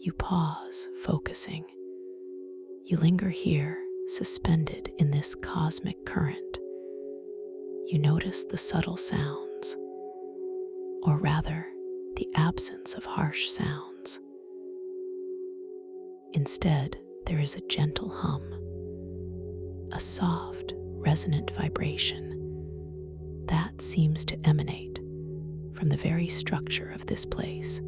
You pause, focusing. You linger here, suspended in this cosmic current. You notice the subtle sounds, or rather, the absence of harsh sounds. Instead, there is a gentle hum, a soft, resonant vibration that seems to emanate from the very structure of this place.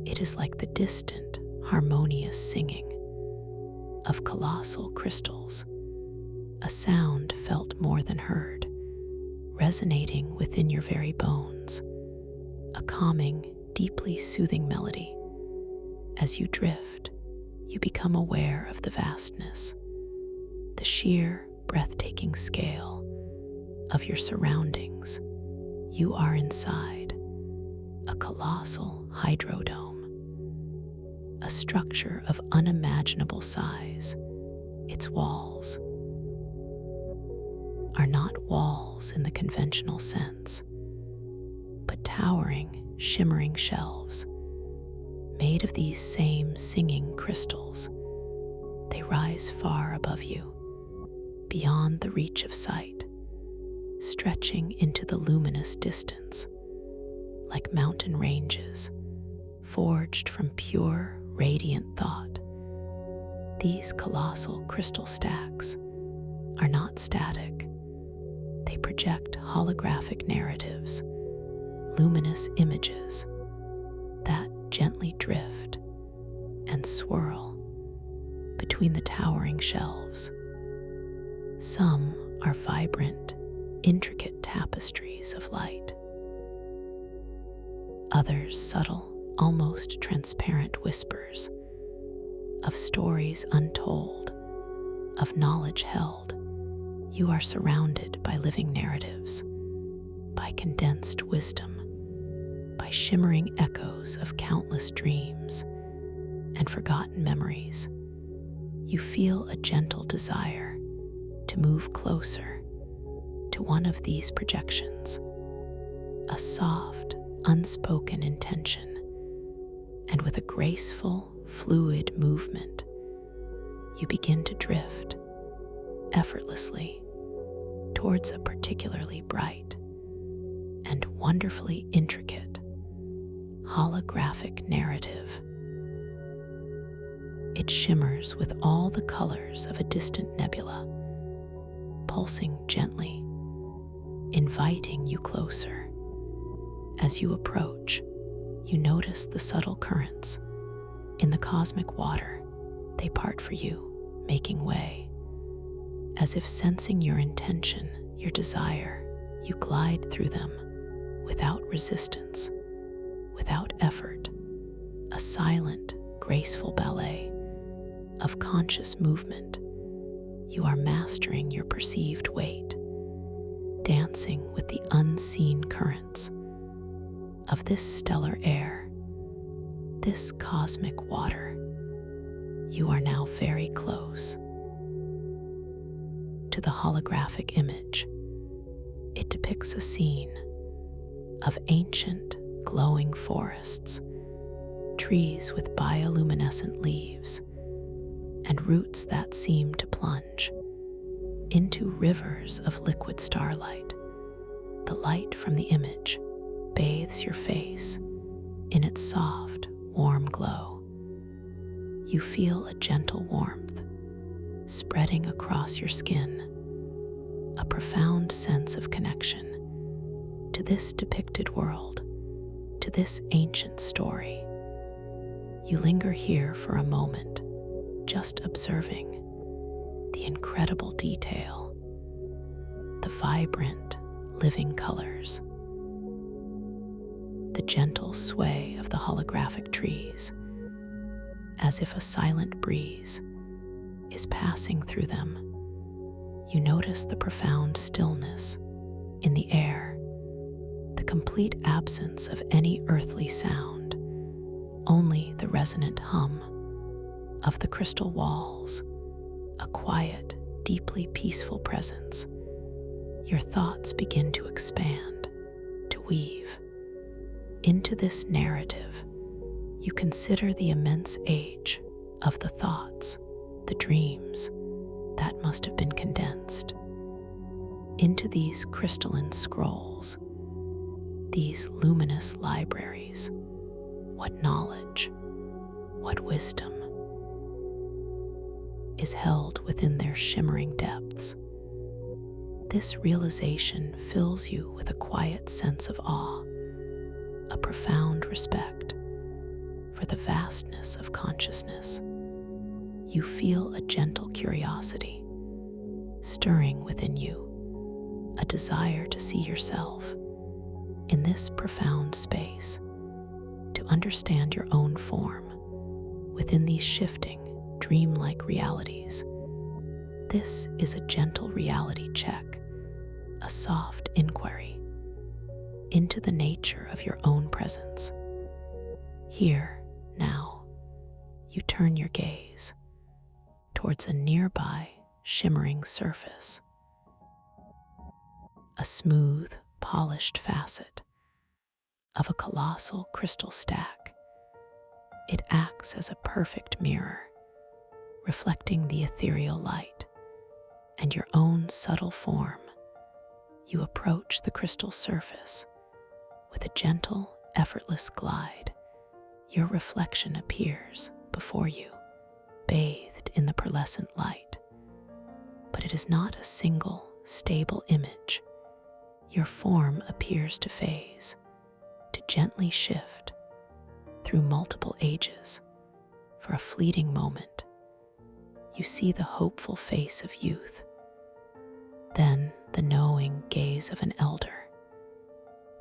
It is like the distant, harmonious singing of colossal crystals, a sound felt more than heard, resonating within your very bones, a calming, deeply soothing melody. As you drift, you become aware of the vastness, the sheer, breathtaking scale of your surroundings. You are inside a colossal hydrodome, a structure of unimaginable size. Its walls are not walls in the conventional sense, but towering, shimmering shelves made of these same singing crystals. They rise far above you, beyond the reach of sight, stretching into the luminous distance, like mountain ranges forged from pure, radiant thought. These colossal crystal stacks are not static. They project holographic narratives, luminous images that gently drift and swirl between the towering shelves. Some are vibrant, intricate tapestries of light. Others subtle, almost transparent whispers of stories untold, of knowledge held. You are surrounded by living narratives, by condensed wisdom, by shimmering echoes of countless dreams and forgotten memories. You feel a gentle desire to move closer to one of these projections, a soft, unspoken intention, and with a graceful, fluid movement, you begin to drift effortlessly towards a particularly bright and wonderfully intricate holographic narrative. It shimmers with all the colors of a distant nebula, pulsing gently, inviting you closer. As you approach, you notice the subtle currents in the cosmic water. They part for you, making way. As if sensing your intention, your desire, you glide through them without resistance, without effort, a silent, graceful ballet of conscious movement. You are mastering your perceived weight, dancing with the unseen currents of this stellar air, this cosmic water. You are now very close to the holographic image. It depicts a scene of ancient, glowing forests, trees with bioluminescent leaves, and roots that seem to plunge into rivers of liquid starlight. The light from the image bathes your face in its soft, warm glow. You feel a gentle warmth spreading across your skin, a profound sense of connection to this depicted world, to this ancient story. You linger here for a moment, just observing the incredible detail, the vibrant, living colors, the gentle sway of the holographic trees, as if a silent breeze is passing through them. You notice the profound stillness in the air, the complete absence of any earthly sound, only the resonant hum of the crystal walls, a quiet, deeply peaceful presence. Your thoughts begin to expand, to weave into this narrative. You consider the immense age of the thoughts, the dreams that must have been condensed into these crystalline scrolls, these luminous libraries. What knowledge, what wisdom is held within their shimmering depths. This realization fills you with a quiet sense of awe, a profound respect for the vastness of consciousness. You feel a gentle curiosity stirring within you, a desire to see yourself in this profound space, to understand your own form within these shifting, dreamlike realities. This is a gentle reality check, a soft inquiry into the nature of your own presence. Here, now, you turn your gaze towards a nearby shimmering surface, a smooth, polished facet of a colossal crystal stack. It acts as a perfect mirror, reflecting the ethereal light and your own subtle form. You approach the crystal surface with a gentle, effortless glide. Your reflection appears before you, bathed in the pearlescent light. But it is not a single, stable image. Your form appears to phase, to gently shift through multiple ages. For a fleeting moment, you see the hopeful face of youth, then the knowing gaze of an elder,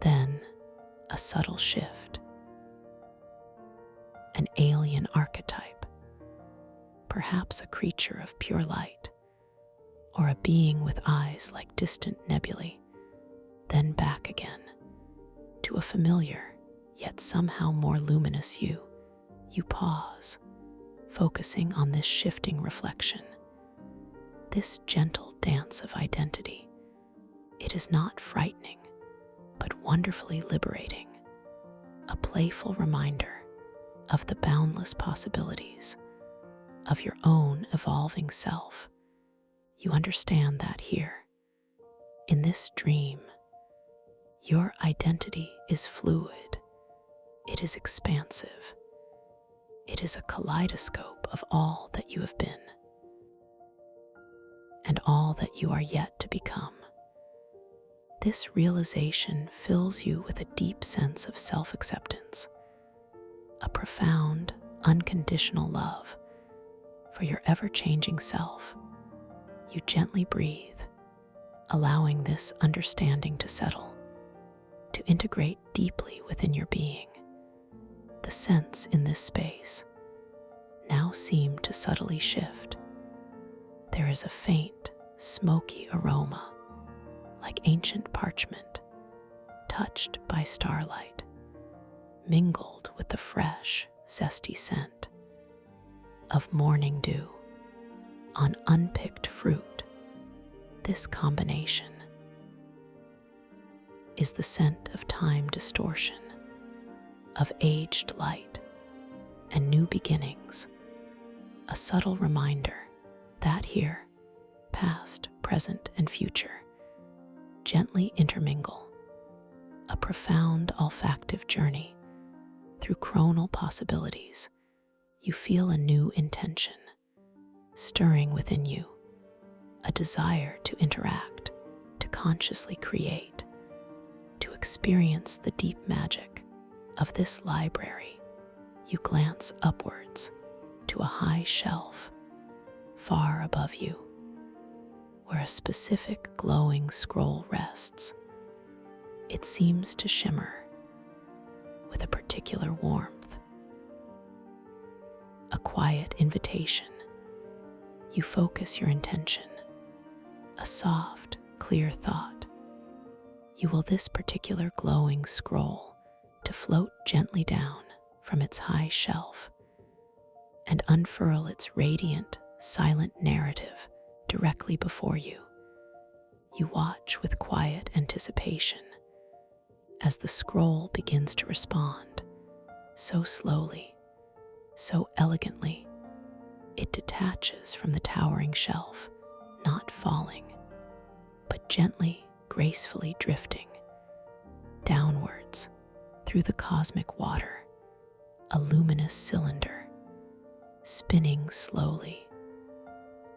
then a subtle shift, an alien archetype perhaps a creature of pure light, or a being with eyes like distant nebulae, then back again to a familiar, yet somehow more luminous you. You pause, focusing on this shifting reflection, this gentle dance of identity. It is not frightening, but wonderfully liberating, a playful reminder of the boundless possibilities of your own evolving self. You understand that here, in this dream, your identity is fluid, it is expansive, it is a kaleidoscope of all that you have been and all that you are yet to become. This realization fills you with a deep sense of self-acceptance, a profound, unconditional love for your ever-changing self. You gently breathe, allowing this understanding to settle, to integrate deeply within your being. The scents in this space now seem to subtly shift. There is a faint, smoky aroma, like ancient parchment, touched by starlight, mingled with the fresh, zesty scent of morning dew on unpicked fruit. This combination is the scent of time distortion, of aged light and new beginnings, a subtle reminder that here, past, present, and future gently intermingle, a profound olfactive journey through chronal possibilities. You feel a new intention stirring within you, a desire to interact, to consciously create, to experience the deep magic of this library. You glance upwards to a high shelf far above you, where a specific glowing scroll rests. It seems to shimmer with a particular warmth, a quiet invitation. You focus your intention, a soft, clear thought. You will this particular glowing scroll to float gently down from its high shelf and unfurl its radiant, silent narrative directly before you. You watch with quiet anticipation as the scroll begins to respond, so slowly, so elegantly. It detaches from the towering shelf, not falling, but gently, gracefully drifting downwards through the cosmic water, a luminous cylinder, spinning slowly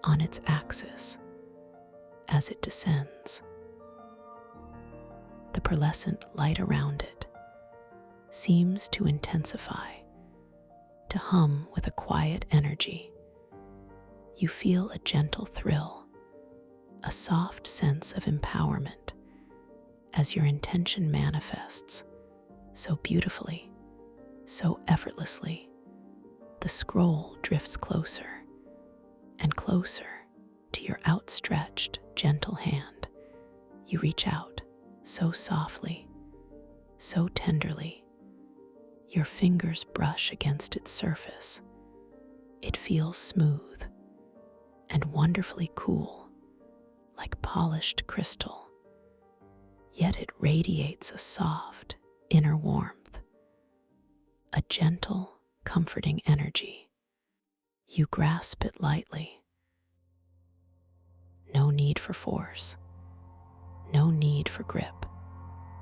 on its axis as it descends. The pearlescent light around it seems to intensify, to hum with a quiet energy. You feel a gentle thrill, a soft sense of empowerment as your intention manifests so beautifully, so effortlessly. The scroll drifts closer and closer to your outstretched, gentle hand. You reach out so softly, so tenderly. Your fingers brush against its surface. It feels smooth and wonderfully cool, like polished crystal. Yet it radiates a soft, inner warmth, a gentle, comforting energy. You grasp it lightly. No need for force, no need for grip.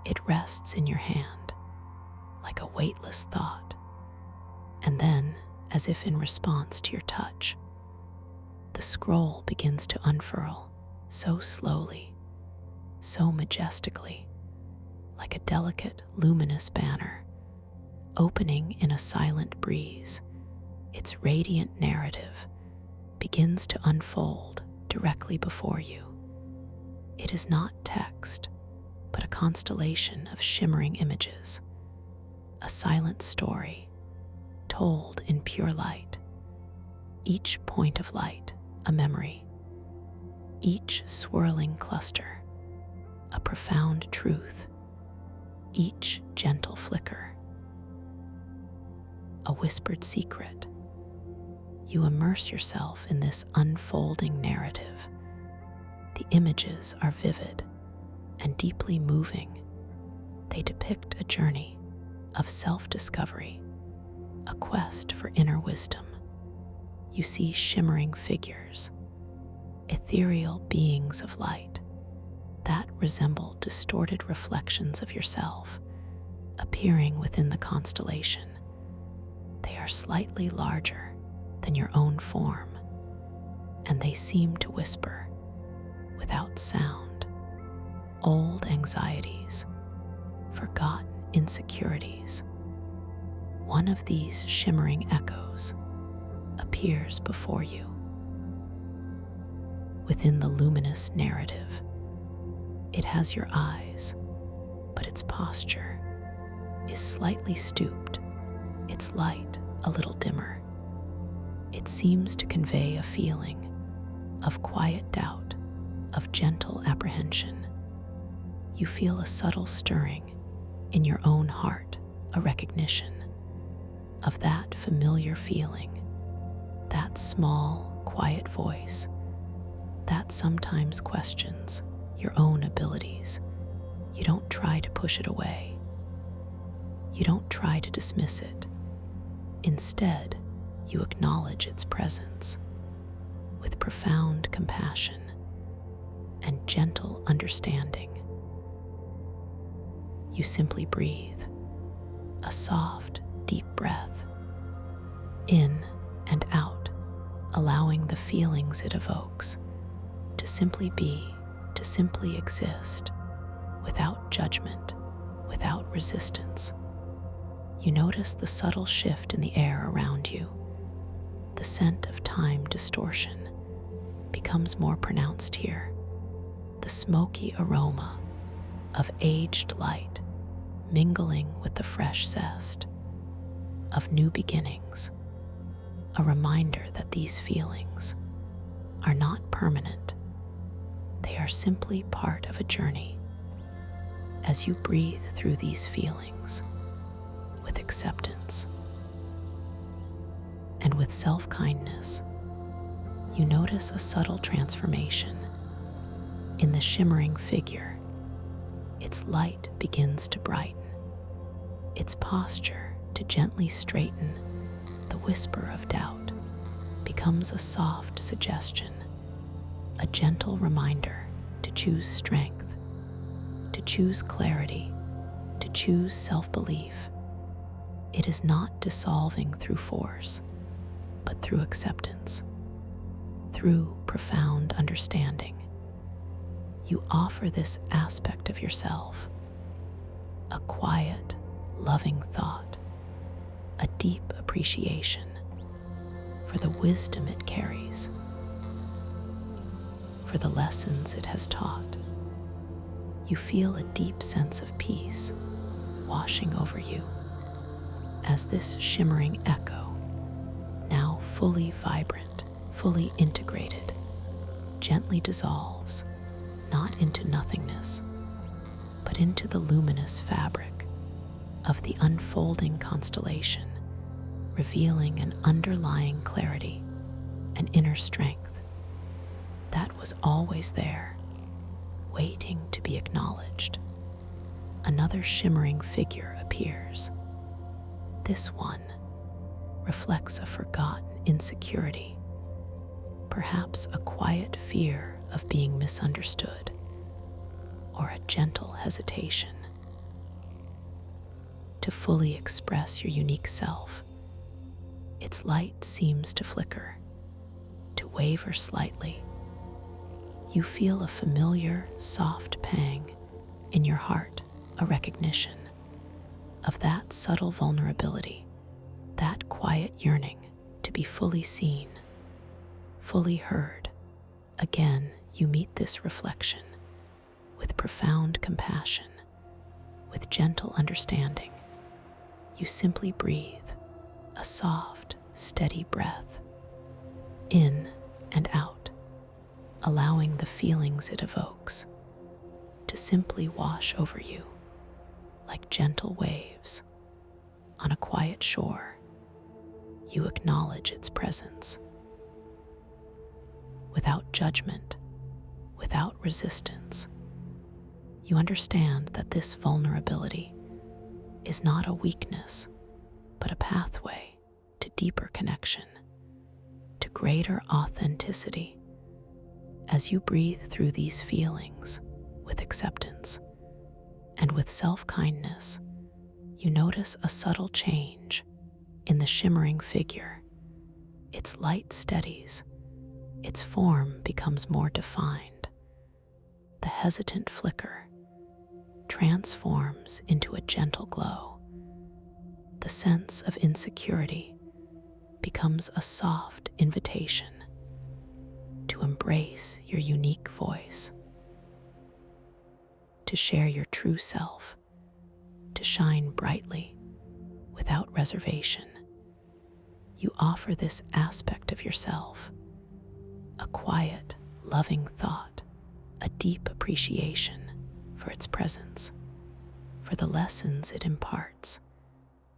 It rests in your hand like a weightless thought. And then, as if in response to your touch, the scroll begins to unfurl so slowly, so majestically, like a delicate, luminous banner, opening in a silent breeze. Its radiant narrative begins to unfold directly before you. It is not text, but a constellation of shimmering images, a silent story told in pure light. Each point of light, a memory. Each swirling cluster, a profound truth. Each gentle flicker, a whispered secret. You immerse yourself in this unfolding narrative. The images are vivid and deeply moving. They depict a journey of self-discovery, a quest for inner wisdom. You see shimmering figures, ethereal beings of light that resemble distorted reflections of yourself appearing within the constellation. They are slightly larger than your own form, and they seem to whisper, without sound, old anxieties, forgotten insecurities. One of these shimmering echoes appears before you. Within the luminous narrative, it has your eyes, but its posture is slightly stooped, its light a little dimmer. It seems to convey a feeling of quiet doubt, of gentle apprehension. You feel a subtle stirring in your own heart, a recognition of that familiar feeling, that small, quiet voice that sometimes questions your own abilities. You don't try to push it away. You don't try to dismiss it. Instead, you acknowledge its presence with profound compassion and gentle understanding. You simply breathe, a soft, deep breath, in and out, allowing the feelings it evokes to simply be, to simply exist, without judgment, without resistance. You notice the subtle shift in the air around you. The scent of time distortion becomes more pronounced here. The smoky aroma of aged light mingling with the fresh zest of new beginnings, a reminder that these feelings are not permanent. They are simply part of a journey. As you breathe through these feelings with acceptance and with self-kindness, you notice a subtle transformation in the shimmering figure. Its light begins to brighten, its posture to gently straighten. The whisper of doubt becomes a soft suggestion, a gentle reminder to choose strength, to choose clarity, to choose self-belief. It is not dissolving through force, but through acceptance, through profound understanding. You offer this aspect of yourself, a quiet, loving thought, a deep appreciation for the wisdom it carries, for the lessons it has taught. You feel a deep sense of peace washing over you as this shimmering echo, now fully vibrant, fully integrated, gently dissolves, not into nothingness, but into the luminous fabric of the unfolding constellation, revealing an underlying clarity, an inner strength that was always there, waiting to be acknowledged. Another shimmering figure appears. This one reflects a forgotten insecurity, perhaps a quiet fear of being misunderstood, or a gentle hesitation to fully express your unique self. Its light seems to flicker, to waver slightly. You feel a familiar, soft pang in your heart, a recognition of that subtle vulnerability, that quiet yearning to be fully seen, fully heard. Again, you meet this reflection with profound compassion, with gentle understanding. You simply breathe, a soft, steady breath, in and out, allowing the feelings it evokes to simply wash over you like gentle waves on a quiet shore. You acknowledge its presence without judgment, without resistance. You understand that this vulnerability is not a weakness, but a pathway to deeper connection, to greater authenticity. As you breathe through these feelings with acceptance and with self-kindness, you notice a subtle change in the shimmering figure. Its light steadies, its form becomes more defined. The hesitant flicker transforms into a gentle glow. The sense of insecurity becomes a soft invitation to embrace your unique voice, to share your true self, to shine brightly without reservation. You offer this aspect of yourself a quiet, loving thought, a deep appreciation for its presence, for the lessons it imparts.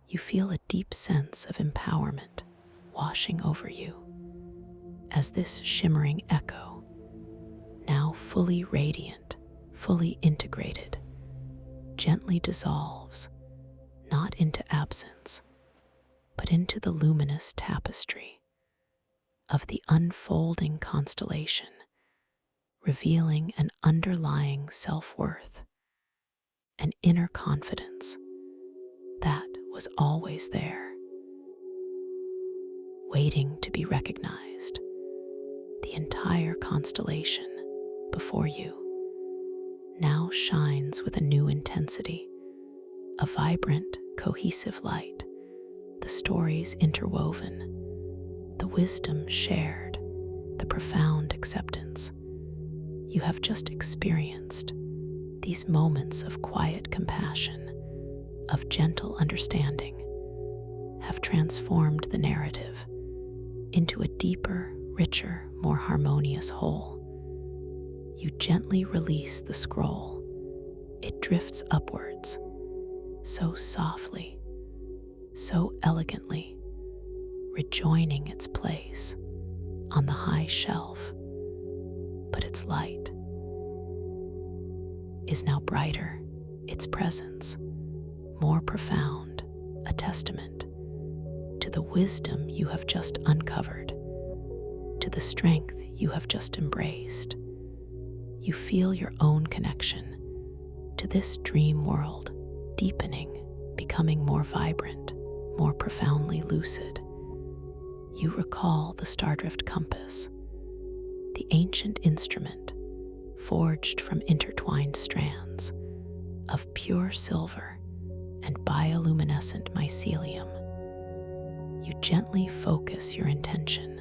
You feel a deep sense of empowerment washing over you as this shimmering echo, now fully radiant, fully integrated, gently dissolves, not into absence, but into the luminous tapestry of the unfolding constellation, revealing an underlying self-worth, an inner confidence that was always there, waiting to be recognized. The entire constellation before you now shines with a new intensity, a vibrant, cohesive light, the stories interwoven, the wisdom shared, the profound acceptance. You have just experienced these moments of quiet compassion, of gentle understanding, have transformed the narrative into a deeper, richer, more harmonious whole. You gently release the scroll. It drifts upwards, so softly, so elegantly, rejoining its place on the high shelf. But its light is now brighter, its presence more profound, a testament to the wisdom you have just uncovered, to the strength you have just embraced. You feel your own connection to this dream world deepening, becoming more vibrant, more profoundly lucid. You recall the Stardrift compass, the ancient instrument forged from intertwined strands of pure silver and bioluminescent mycelium. You gently focus your intention,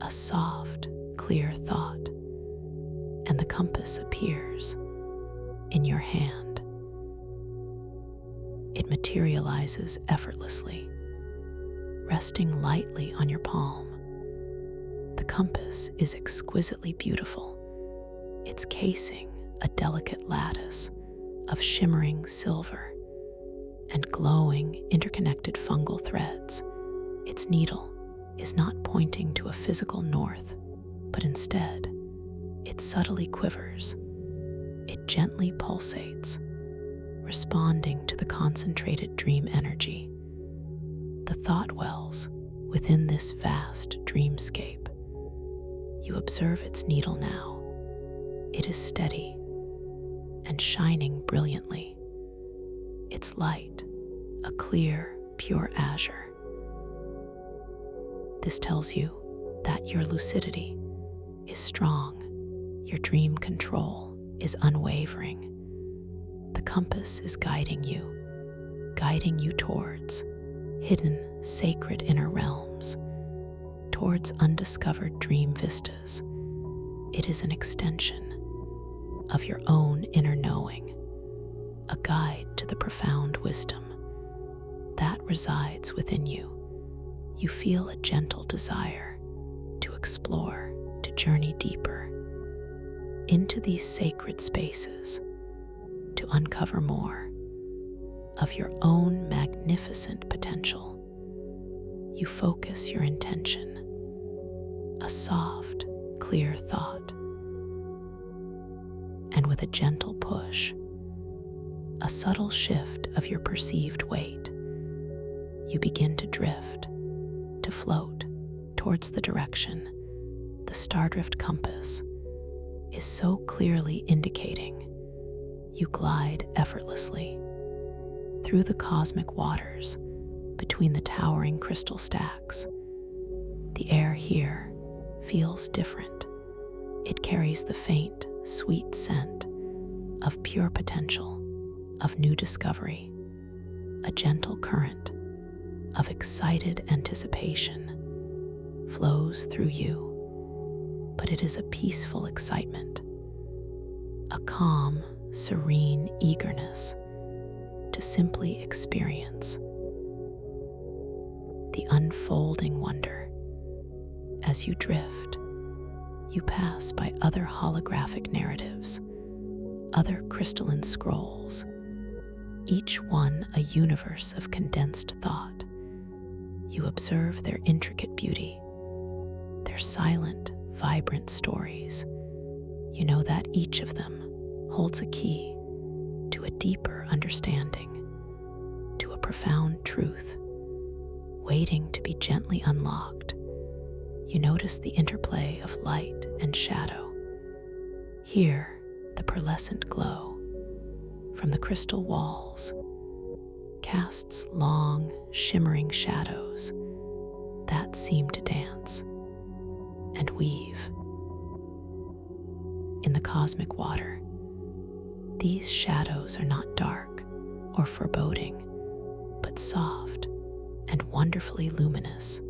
a soft, clear thought, and the compass appears in your hand. It materializes effortlessly, resting lightly on your palm. The compass is exquisitely beautiful, its casing a delicate lattice of shimmering silver and glowing interconnected fungal threads. Its needle is not pointing to a physical north, but instead, it subtly quivers. It gently pulsates, responding to the concentrated dream energy. The thought wells within this vast dreamscape. You observe its needle now. It is steady and shining brilliantly. Its light, a clear, pure azure. This tells you that your lucidity is strong, your dream control is unwavering. The compass is guiding you towards hidden, sacred inner realms, towards undiscovered dream vistas. It is an extension of your own inner knowing, a guide to the profound wisdom that resides within you. You feel a gentle desire explore, to journey deeper into these sacred spaces, to uncover more of your own magnificent potential. You focus your intention, a soft, clear thought, and with a gentle push, a subtle shift of your perceived weight, you begin to drift, to float towards the direction the Stardrift compass is so clearly indicating. You glide effortlessly through the cosmic waters between the towering crystal stacks. The air here feels different. It carries the faint, sweet scent of pure potential, of new discovery, a gentle current of excited anticipation flows through you, but it is a peaceful excitement, a calm, serene eagerness to simply experience the unfolding wonder. As you drift, you pass by other holographic narratives, other crystalline scrolls, each one a universe of condensed thought. You observe their intricate beauty, their silent, vibrant stories. You know that each of them holds a key to a deeper understanding, to a profound truth, waiting to be gently unlocked. You notice the interplay of light and shadow. Here, the pearlescent glow from the crystal walls casts long, shimmering shadows that seem to dance and weave in the cosmic water. These shadows are not dark or foreboding, but soft and wonderfully luminous.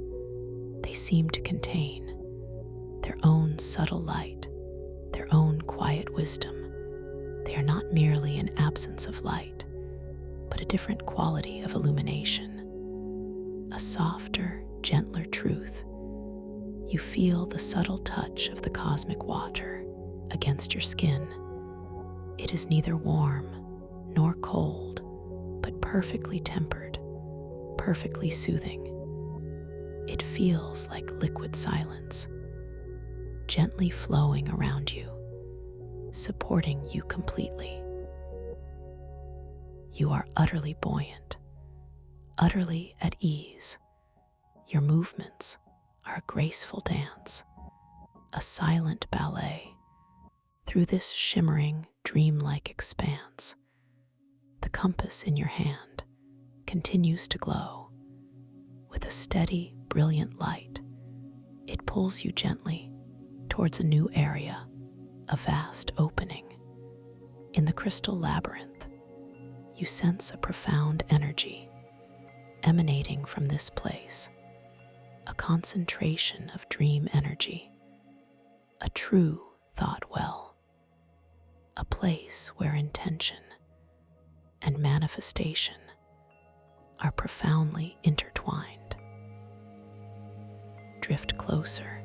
They seem to contain their own subtle light, their own quiet wisdom. They are not merely an absence of light, but a different quality of illumination, a softer, gentler truth. You feel the subtle touch of the cosmic water against your skin. It is neither warm nor cold, but perfectly tempered, perfectly soothing. It feels like liquid silence, gently flowing around you, supporting you completely. You are utterly buoyant, utterly at ease. Your movements are a graceful dance, a silent ballet through this shimmering, dreamlike expanse. The compass in your hand continues to glow with a steady, brilliant light. It pulls you gently towards a new area, a vast opening. In the crystal labyrinth, you sense a profound energy emanating from this place, a concentration of dream energy, a true thought well, a place where intention and manifestation are profoundly intertwined. Drift closer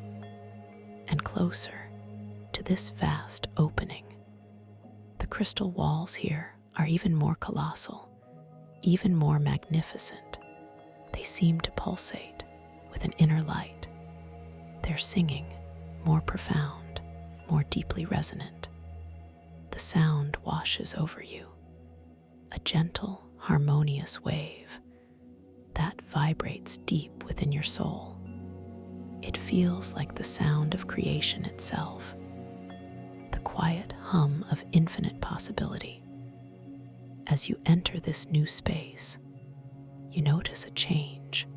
and closer to this vast opening. The crystal walls here are even more colossal, even more magnificent. They seem to pulsate with an inner light. Their singing more profound, more deeply resonant. The sound washes over you, a gentle, harmonious wave that vibrates deep within your soul. It feels like the sound of creation itself, the quiet hum of infinite possibility. As you enter this new space, you notice a change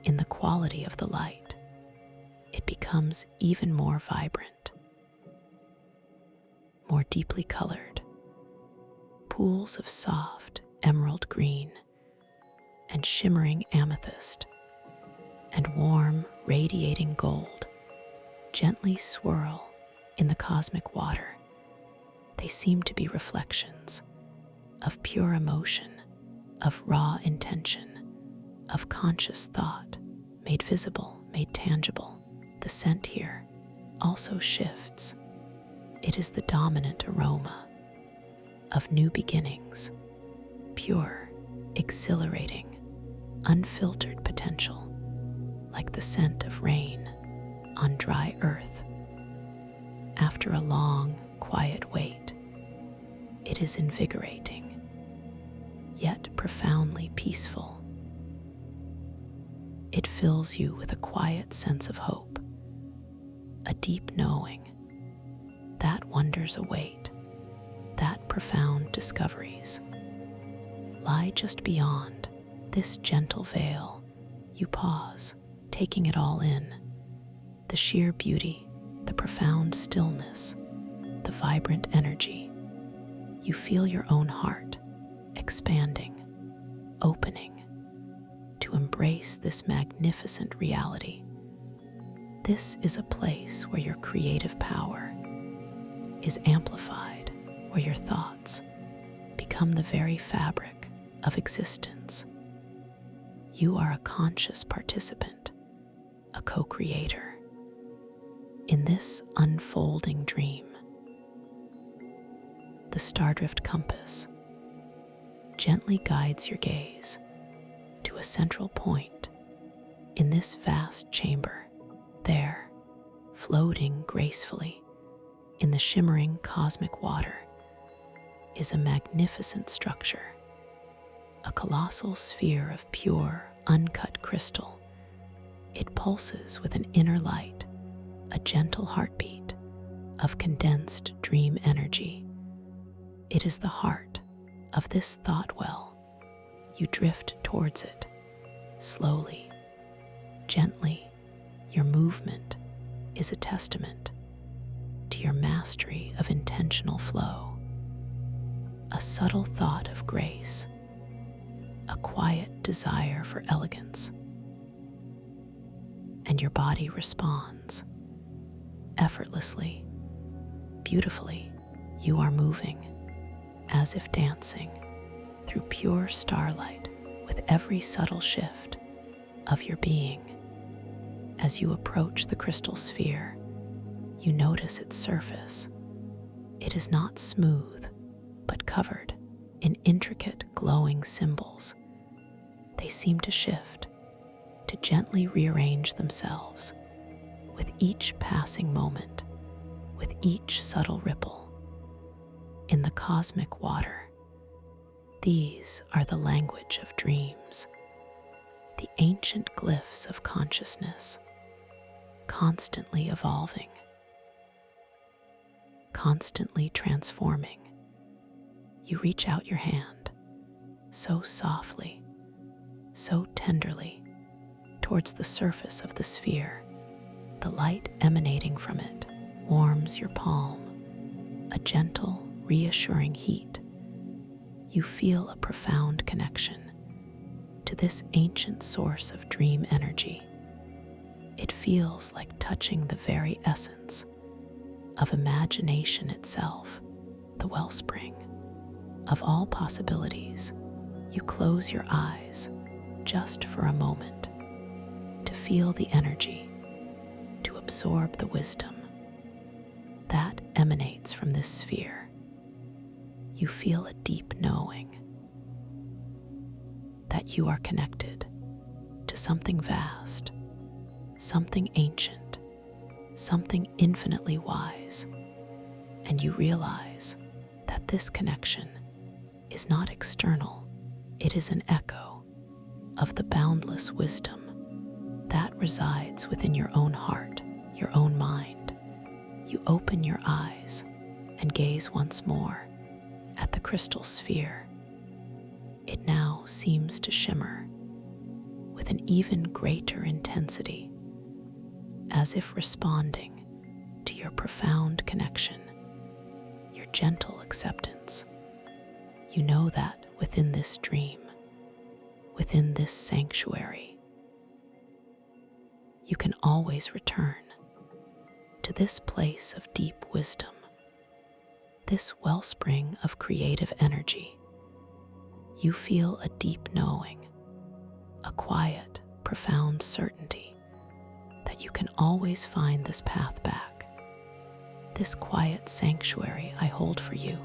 in the quality of the light. It becomes even more vibrant, more deeply colored. Pools of soft emerald green and shimmering amethyst and warm, radiating gold gently swirl in the cosmic water. They seem to be reflections of pure emotion, of raw intention, of conscious thought, made visible, made tangible. The scent here also shifts. It is the dominant aroma of new beginnings, pure, exhilarating, unfiltered potential, like the scent of rain on dry earth. After a long, quiet wait, it is invigorating, yet profoundly peaceful. It fills you with a quiet sense of hope, a deep knowing that wonders await, that profound discoveries lie just beyond this gentle veil. You pause, taking it all in, the sheer beauty, the profound stillness, the vibrant energy. You feel your own heart expanding, opening to embrace this magnificent reality. This is a place where your creative power is amplified, where your thoughts become the very fabric of existence. You are a conscious participant, a co-creator in this unfolding dream. The Stardrift compass gently guides your gaze to a central point in this vast chamber. There, floating gracefully in the shimmering cosmic water, is a magnificent structure, a colossal sphere of pure, uncut crystal. It pulses with an inner light, a gentle heartbeat of condensed dream energy. It is the heart of this thought well. You drift towards it, slowly, gently. Your movement is a testament to your mastery of intentional flow, a subtle thought of grace, a quiet desire for elegance, and your body responds effortlessly, beautifully. You are moving as if dancing through pure starlight with every subtle shift of your being. As you approach the crystal sphere, you notice its surface. It is not smooth, but covered in intricate glowing symbols. They seem to shift, to gently rearrange themselves with each passing moment, with each subtle ripple in the cosmic water. These are the language of dreams, the ancient glyphs of consciousness, constantly evolving, constantly transforming. You reach out your hand, so softly, so tenderly, towards the surface of the sphere. The light emanating from it warms your palm, a gentle, reassuring heat. You feel a profound connection to this ancient source of dream energy. It feels like touching the very essence of imagination itself, the wellspring of all possibilities. You close your eyes just for a moment to feel the energy, to absorb the wisdom that emanates from this sphere. You feel a deep knowing that you are connected to something vast, something ancient, something infinitely wise, and you realize that this connection is not external. It is an echo of the boundless wisdom that resides within your own heart, your own mind. You open your eyes and gaze once more at the crystal sphere. It now seems to shimmer with an even greater intensity, as if responding to your profound connection, your gentle acceptance. You know that within this dream, within this sanctuary, you can always return to this place of deep wisdom, this wellspring of creative energy. You feel a deep knowing, a quiet, profound certainty that that you can always find this path back, this quiet sanctuary I hold for you,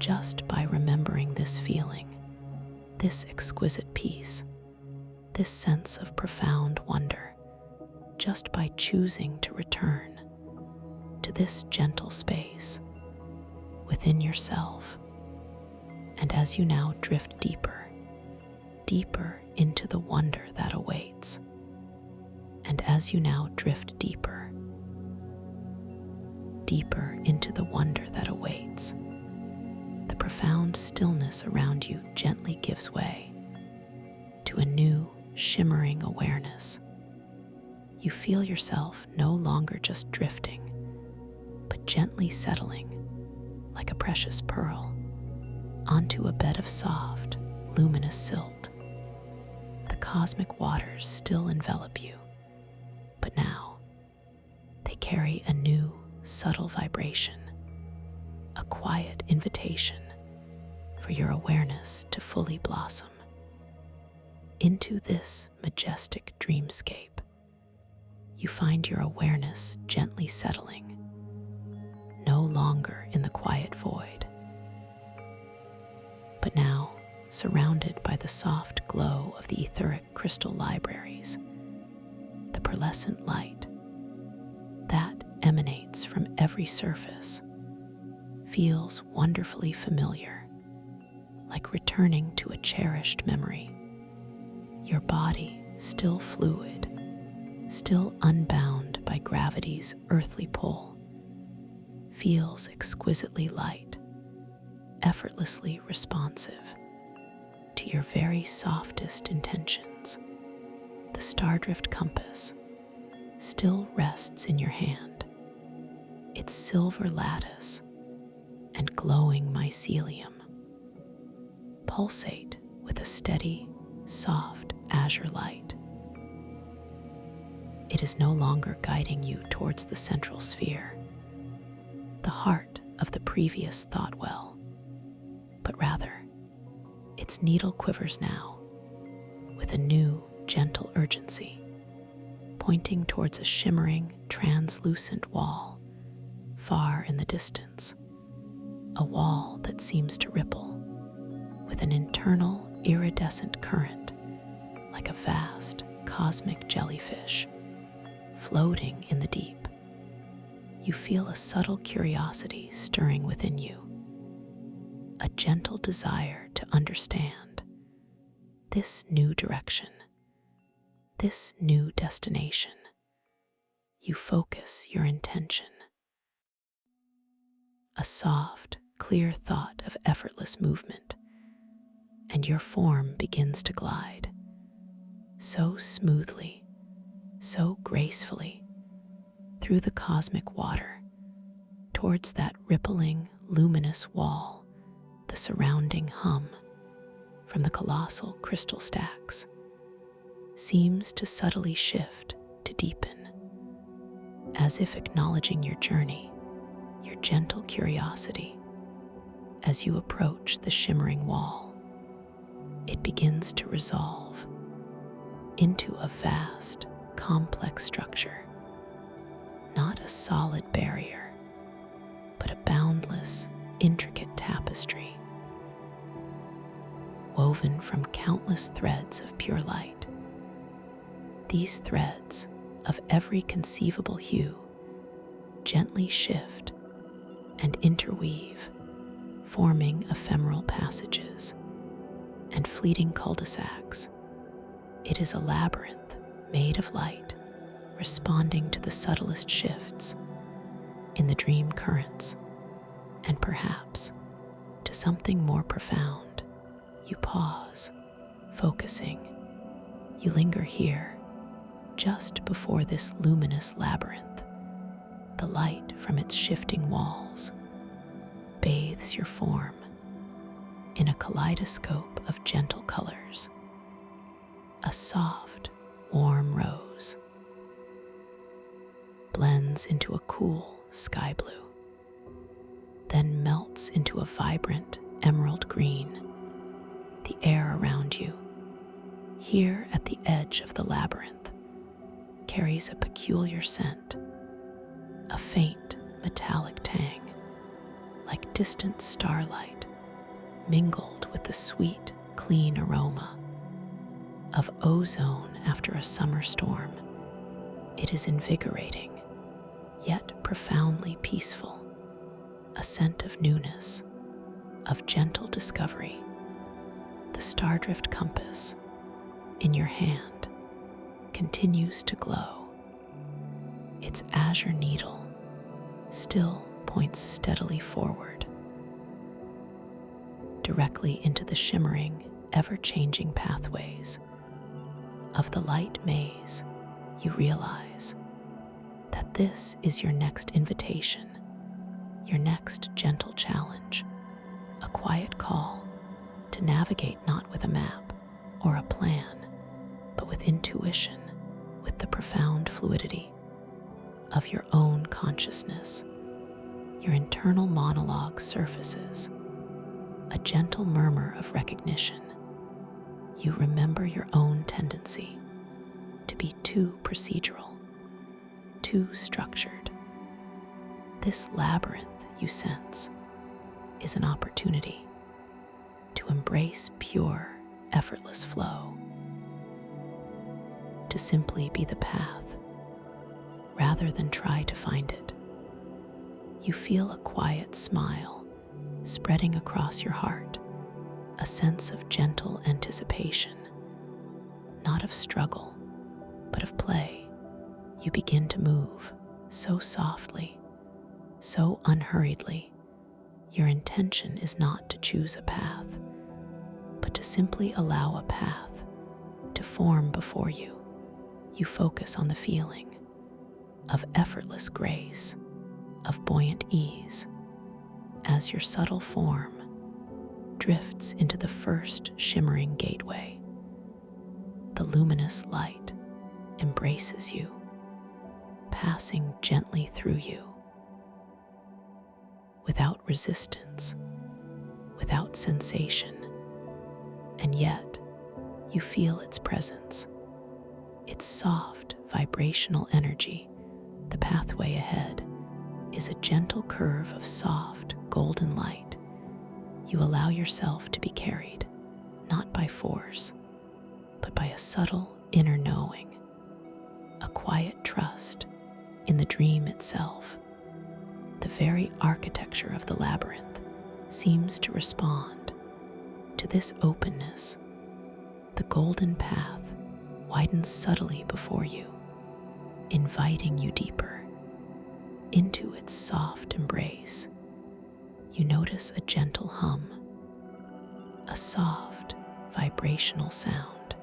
just by remembering this feeling, this exquisite peace, this sense of profound wonder, just by choosing to return to this gentle space within yourself. And as you now drift deeper, deeper into the wonder that awaits, and as you now drift deeper, deeper into the wonder that awaits, the profound stillness around you gently gives way to a new, shimmering awareness. You feel yourself no longer just drifting, but gently settling like a precious pearl onto a bed of soft, luminous silt. The cosmic waters still envelop you, but now they carry a new, subtle vibration, a quiet invitation for your awareness to fully blossom into this majestic dreamscape. You find your awareness gently settling, no longer in the quiet void, but now surrounded by the soft glow of the etheric crystal libraries, the pearlescent light that emanates from every surface feels wonderfully familiar, like returning to a cherished memory. Your body, still fluid, still unbound by gravity's earthly pull, feels exquisitely light, effortlessly responsive to your very softest intentions. The stardrift compass still rests in your hand, its silver lattice and glowing mycelium pulsate with a steady, soft azure light. It is no longer guiding you towards the central sphere, the heart of the previous thought well, but rather its needle quivers now with a new, gentle urgency, pointing towards a shimmering, translucent wall far in the distance, a wall that seems to ripple with an internal, iridescent current like a vast, cosmic jellyfish floating in the deep. You feel a subtle curiosity stirring within you, a gentle desire to understand this new direction, this new destination. You focus your intention. A soft, clear thought of effortless movement, and your form begins to glide, so smoothly, so gracefully, through the cosmic water, towards that rippling, luminous wall. The surrounding hum from the colossal crystal stacks seems to subtly shift, to deepen, as if acknowledging your journey, your gentle curiosity. As you approach the shimmering wall, it begins to resolve into a vast, complex structure, not a solid barrier, but a boundless, intricate tapestry, woven from countless threads of pure light. These threads, of every conceivable hue, gently shift and interweave, forming ephemeral passages and fleeting cul-de-sacs. It is a labyrinth made of light, responding to the subtlest shifts in the dream currents, and perhaps to something more profound. You pause, focusing. You linger here, just before this luminous labyrinth. The light from its shifting walls bathes your form in a kaleidoscope of gentle colors. A soft, warm rose blends into a cool sky blue, then melts into a vibrant emerald green. The air around you, here at the edge of the labyrinth, carries a peculiar scent, a faint metallic tang, like distant starlight, mingled with the sweet, clean aroma of ozone after a summer storm. It is invigorating, yet profoundly peaceful, a scent of newness, of gentle discovery. The Stardrift compass in your hand continues to glow. Its azure needle still points steadily forward, directly into the shimmering, ever-changing pathways of the light maze. You realize that this is your next invitation, your next gentle challenge, a quiet call to navigate not with a map or a plan, but with intuition, with the profound fluidity of your own consciousness. Your internal monologue surfaces, a gentle murmur of recognition. You remember your own tendency to be too procedural, too structured. This labyrinth, you sense, is an opportunity to embrace pure, effortless flow, to simply be the path rather than try to find it. You feel a quiet smile spreading across your heart, a sense of gentle anticipation, not of struggle, but of play. You begin to move so softly, so unhurriedly. Your intention is not to choose a path, but to simply allow a path to form before you. You focus on the feeling of effortless grace, of buoyant ease, as your subtle form drifts into the first shimmering gateway. The luminous light embraces you, passing gently through you, without resistance, without sensation, and yet you feel its presence, its soft, vibrational energy. The pathway ahead is a gentle curve of soft, golden light. You allow yourself to be carried, not by force, but by a subtle inner knowing, a quiet trust in the dream itself. The very architecture of the labyrinth seems to respond to this openness. The golden path widens subtly before you, inviting you deeper into its soft embrace. You notice a gentle hum, a soft, vibrational sound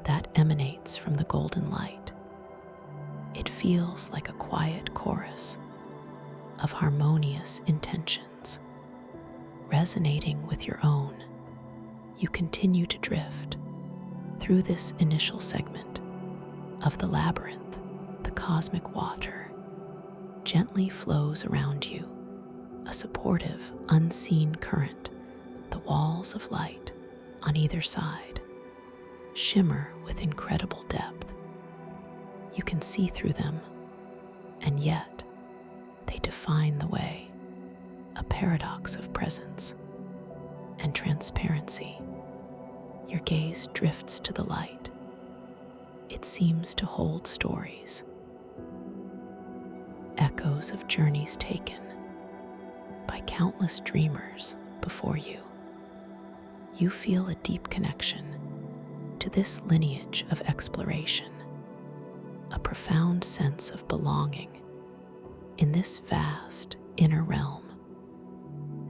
that emanates from the golden light. It feels like a quiet chorus of harmonious intentions, resonating with your own. You continue to drift through this initial segment of the labyrinth. The cosmic water gently flows around you, a supportive, unseen current. The walls of light on either side shimmer with incredible depth. You can see through them, and yet they define the way, a paradox of presence and transparency. Your gaze drifts to the light. It seems to hold stories, echoes of journeys taken by countless dreamers before you. You feel a deep connection to this lineage of exploration, a profound sense of belonging in this vast inner realm.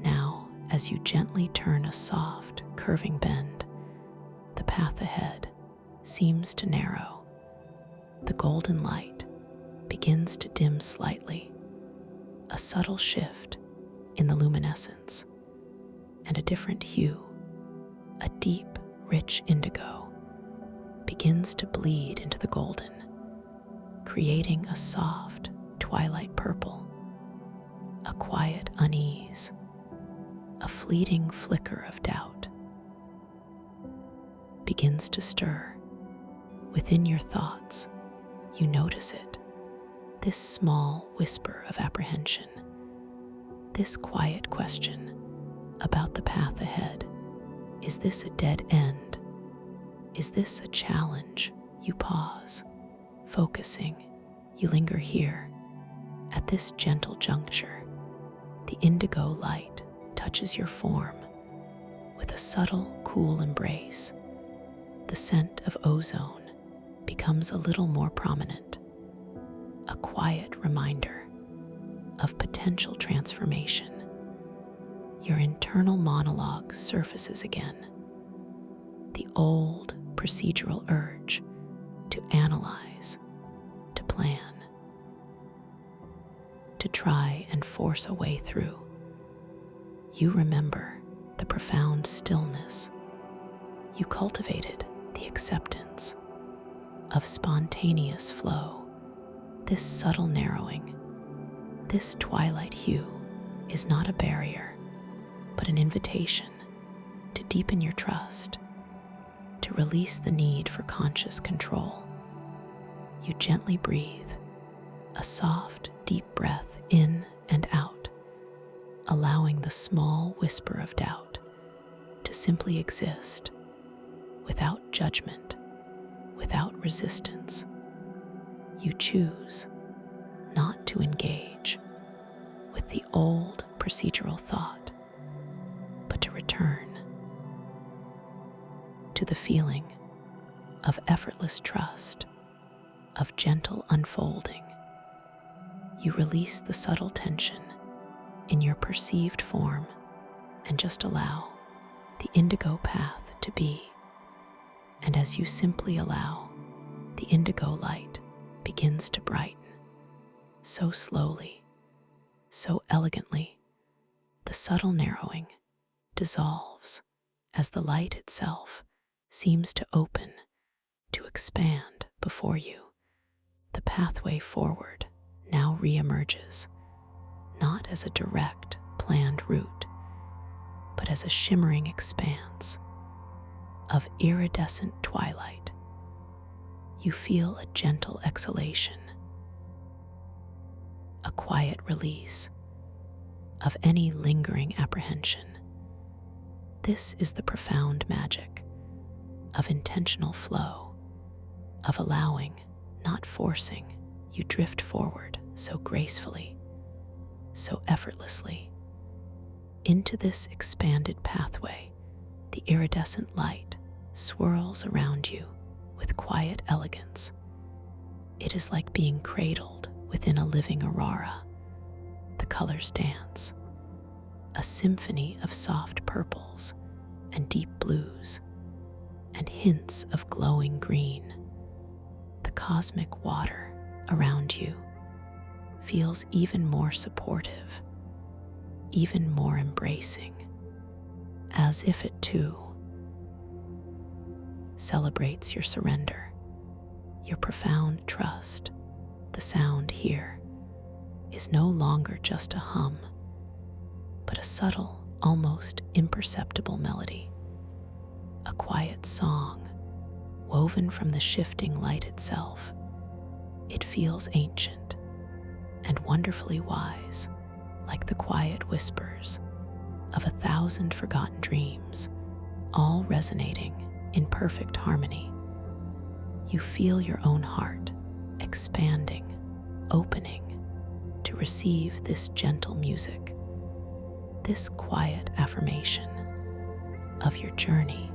Now, as you gently turn a soft, curving bend, the path ahead seems to narrow. The golden light begins to dim slightly, a subtle shift in the luminescence, and a different hue, a deep, rich indigo, begins to bleed into the golden, creating a soft, twilight purple. A quiet unease, a fleeting flicker of doubt begins to stir Within your thoughts, you notice it, this small whisper of apprehension, this quiet question about the path ahead. Is this a dead end? Is this a challenge? You pause, focusing. You linger here. At this gentle juncture, the indigo light touches your form with a subtle, cool embrace. The scent of ozone becomes a little more prominent, a quiet reminder of potential transformation. Your internal monologue surfaces again, the old procedural urge to analyze, to plan, to try and force a way through. You remember the profound stillness. You cultivated the acceptance of spontaneous flow. This subtle narrowing, this twilight hue is not a barrier, but an invitation to deepen your trust, to release the need for conscious control. You gently breathe, a soft, deep breath in and out, allowing the small whisper of doubt to simply exist without judgment, without resistance. You choose not to engage with the old procedural thought, but to return to the feeling of effortless trust, of gentle unfolding. You release the subtle tension in your perceived form and just allow the indigo path to be. And as you simply allow, the indigo light begins to brighten, so slowly, so elegantly. The subtle narrowing dissolves as the light itself seems to open, to expand before you. The pathway forward now reemerges, not as a direct, planned route, but as a shimmering expanse of iridescent twilight. You feel a gentle exhalation, a quiet release of any lingering apprehension. This is the profound magic of intentional flow, of allowing, not forcing. You drift forward so gracefully, so effortlessly. Into this expanded pathway, the iridescent light swirls around you with quiet elegance. It is like being cradled within a living aurora. The colors dance, a symphony of soft purples and deep blues, and hints of glowing green. The cosmic water around you feels even more supportive, even more embracing, as if it too celebrates your surrender, your profound trust. The sound here is no longer just a hum, but a subtle, almost imperceptible melody, a quiet song woven from the shifting light itself. It feels ancient and wonderfully wise, like the quiet whispers of 1,000 forgotten dreams, all resonating in perfect harmony. You feel your own heart expanding, opening to receive this gentle music, this quiet affirmation of your journey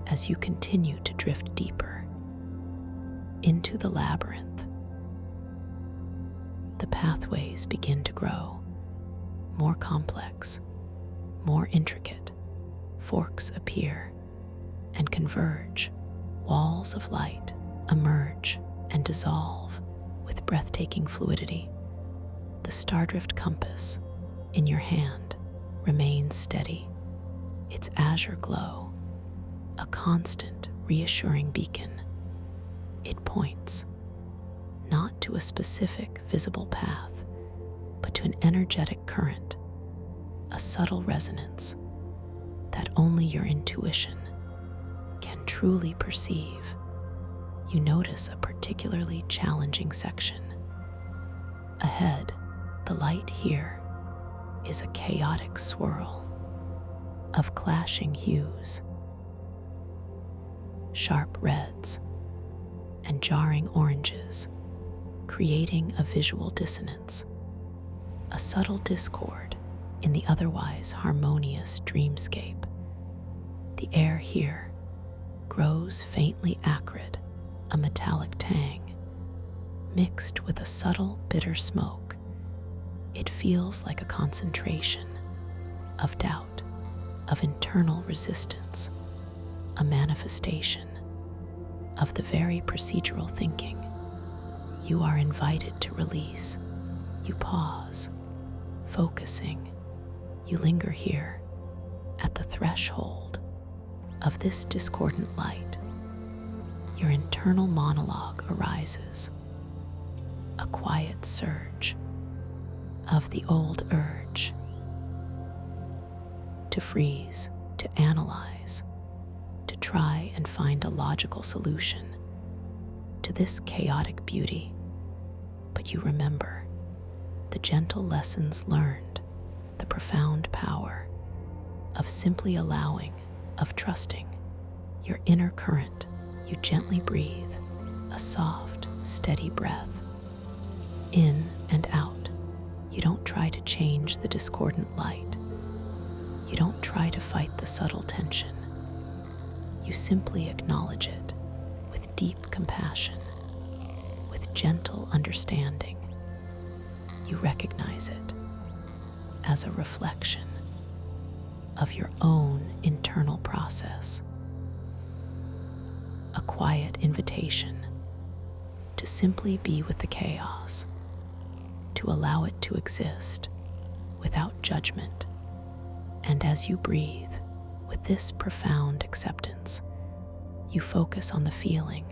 as you continue to drift deeper into the labyrinth. The pathways begin to grow more complex, more intricate. Forks appear and converge. Walls of light emerge and dissolve with breathtaking fluidity. The stardrift compass in your hand remains steady, its azure glow a constant, reassuring beacon. It points not to a specific visible path, but to an energetic current, a subtle resonance that only your intuition can truly perceive. you notice a particularly challenging section. Ahead, the light here is a chaotic swirl of clashing hues, sharp reds and jarring oranges, creating a visual dissonance, a subtle discord in the otherwise harmonious dreamscape. The air here grows faintly acrid, a metallic tang, mixed with a subtle bitter smoke. It feels like a concentration of doubt, of internal resistance, a manifestation of the very procedural thinking you are invited to release. You pause, focusing. You linger here at the threshold of this discordant light. Your internal monologue arises, a quiet surge of the old urge to freeze, to analyze, to try and find a logical solution to this chaotic beauty. But you remember the gentle lessons learned, the profound power of simply allowing, of trusting your inner current. You gently breathe, a soft, steady breath, in and out. You don't try to change the discordant light. You don't try to fight the subtle tension. You simply acknowledge it with deep compassion, with gentle understanding. You recognize it as a reflection of your own internal process, a quiet invitation to simply be with the chaos, to allow it to exist without judgment. And as you breathe with this profound acceptance, you focus on the feeling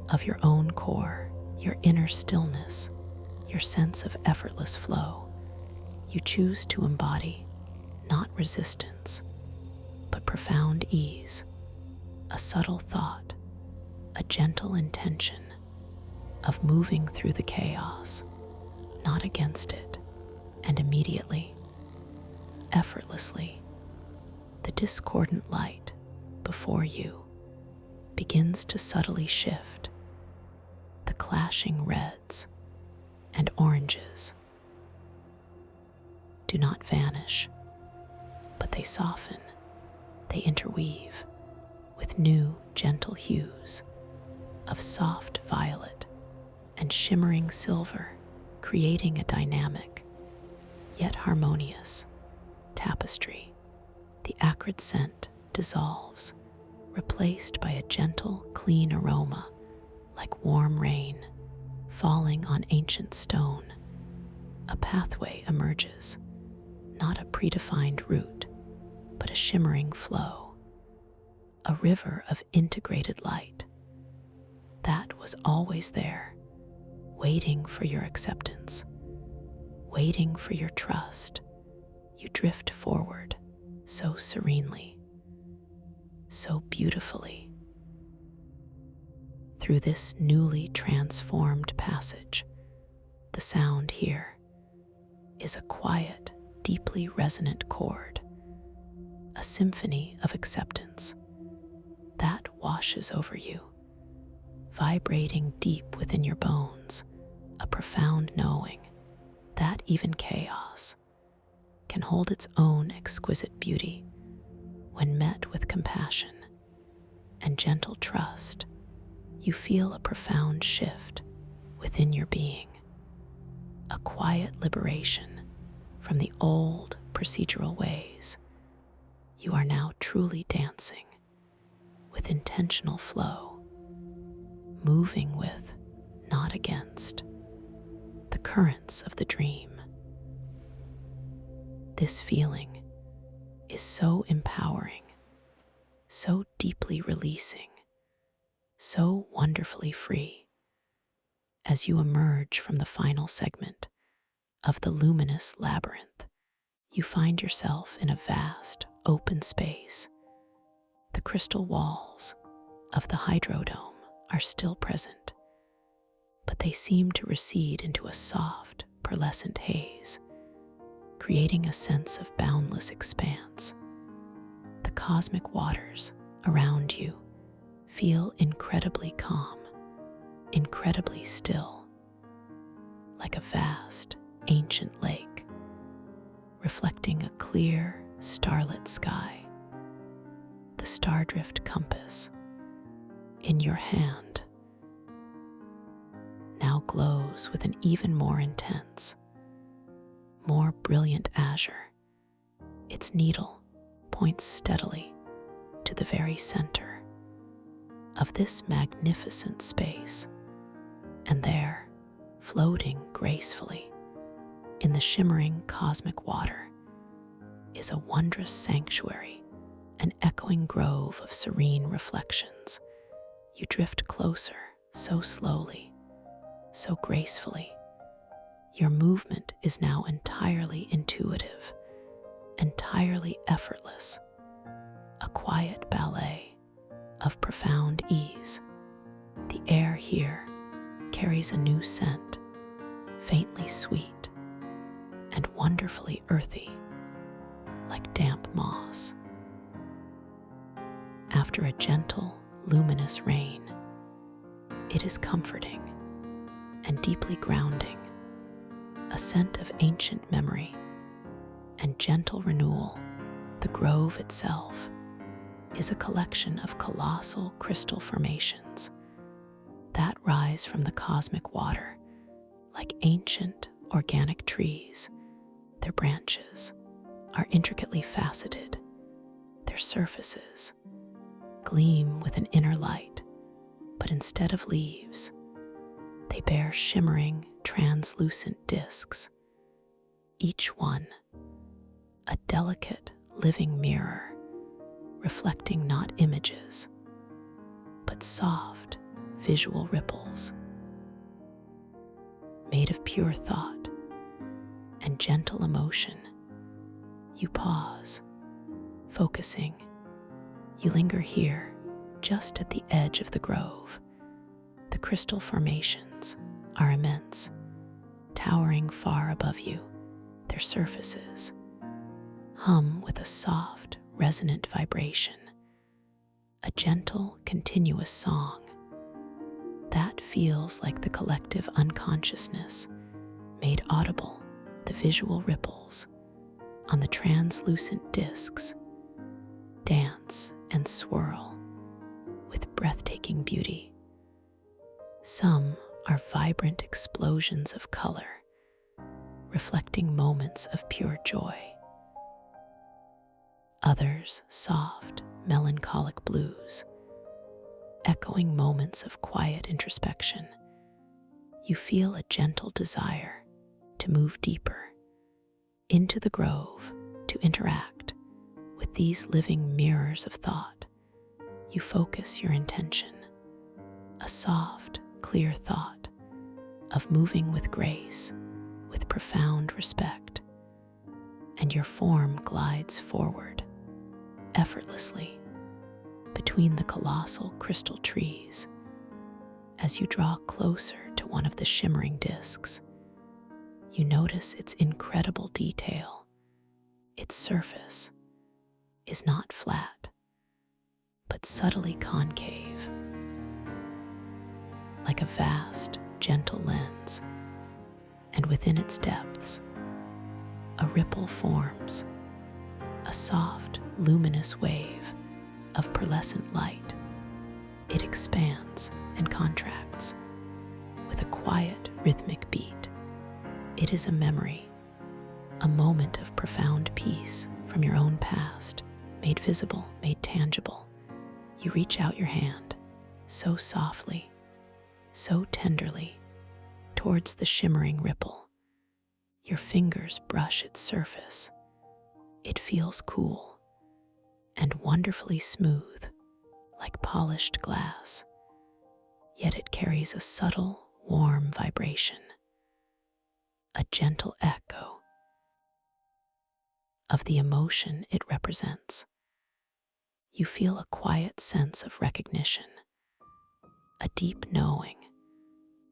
of your own core, your inner stillness, your sense of effortless flow. You choose to embody not resistance, but profound ease, a subtle thought, a gentle intention of moving through the chaos, not against it. And immediately, effortlessly, the discordant light before you begins to subtly shift. The clashing reds and oranges do not vanish, but they soften, they interweave with new, gentle hues of soft violet and shimmering silver, creating a dynamic, yet harmonious tapestry. The acrid scent dissolves, replaced by a gentle, clean aroma, like warm rain falling on ancient stone. A pathway emerges, not a predefined route, but a shimmering flow, a river of integrated light that was always there, waiting for your acceptance, waiting for your trust. You drift forward so serenely, so beautifully, through this newly transformed passage. The sound here is a quiet, deeply resonant chord, a symphony of acceptance that washes over you, vibrating deep within your bones, a profound knowing that even chaos can hold its own exquisite beauty when met with compassion and gentle trust. You feel a profound shift within your being, a quiet liberation from the old procedural ways. You are now truly dancing with intentional flow, moving with, not against, the currents of the dream. This feeling is so empowering, so deeply releasing, so wonderfully free. As you emerge from the final segment of the luminous labyrinth, you find yourself in a vast, open space. The crystal walls of the hydrodome are still present, but they seem to recede into a soft, pearlescent haze, creating a sense of boundless expanse. The cosmic waters around you feel incredibly calm, incredibly still, like a vast, ancient lake, reflecting a clear, starlit sky. The stardrift compass in your hand now glows with an even more intense, more brilliant azure. Its needle points steadily to the very center of this magnificent space, and there, floating gracefully in the shimmering cosmic water, is a wondrous sanctuary, an echoing grove of serene reflections. You drift closer, so slowly, so gracefully. Your movement is now entirely intuitive, entirely effortless, a quiet ballet of profound ease. The air here carries a new scent, faintly sweet and wonderfully earthy, like damp moss. After a gentle, luminous rain, it is comforting and deeply grounding, a scent of ancient memory and gentle renewal. The grove itself is a collection of colossal crystal formations that rise from the cosmic water like ancient organic trees. Their branches are intricately faceted, their surfaces gleam with an inner light, but instead of leaves, they bear shimmering, translucent discs, each one a delicate, living mirror, reflecting not images, but soft, visual ripples. Made of pure thought and gentle emotion, you pause, focusing. You linger here, just at the edge of the grove. The crystal formations are immense, towering far above you. Their surfaces hum with a soft, resonant vibration, a gentle, continuous song that feels like the collective unconsciousness made audible. The visual ripples on the translucent discs dance and swirl with breathtaking beauty. Some are vibrant explosions of color, reflecting moments of pure joy. Others soft, melancholic blues, echoing moments of quiet introspection. You feel a gentle desire to move deeper into the grove, to interact with these living mirrors of thought. You focus your intention, a soft, clear thought of moving with grace, with profound respect, and your form glides forward effortlessly between the colossal crystal trees. As you draw closer to one of the shimmering discs, you notice its incredible detail. Its surface is not flat, but subtly concave, like a vast, gentle lens, and within its depths, a ripple forms, a soft, luminous wave of pearlescent light. It expands and contracts with a quiet, rhythmic beat. It is a memory, a moment of profound peace from your own past, made visible, made tangible. You reach out your hand, so softly, so tenderly, towards the shimmering ripple. Your fingers brush its surface. It feels cool and wonderfully smooth, like polished glass, yet it carries a subtle, warm vibration, a gentle echo of the emotion it represents. You feel a quiet sense of recognition, a deep knowing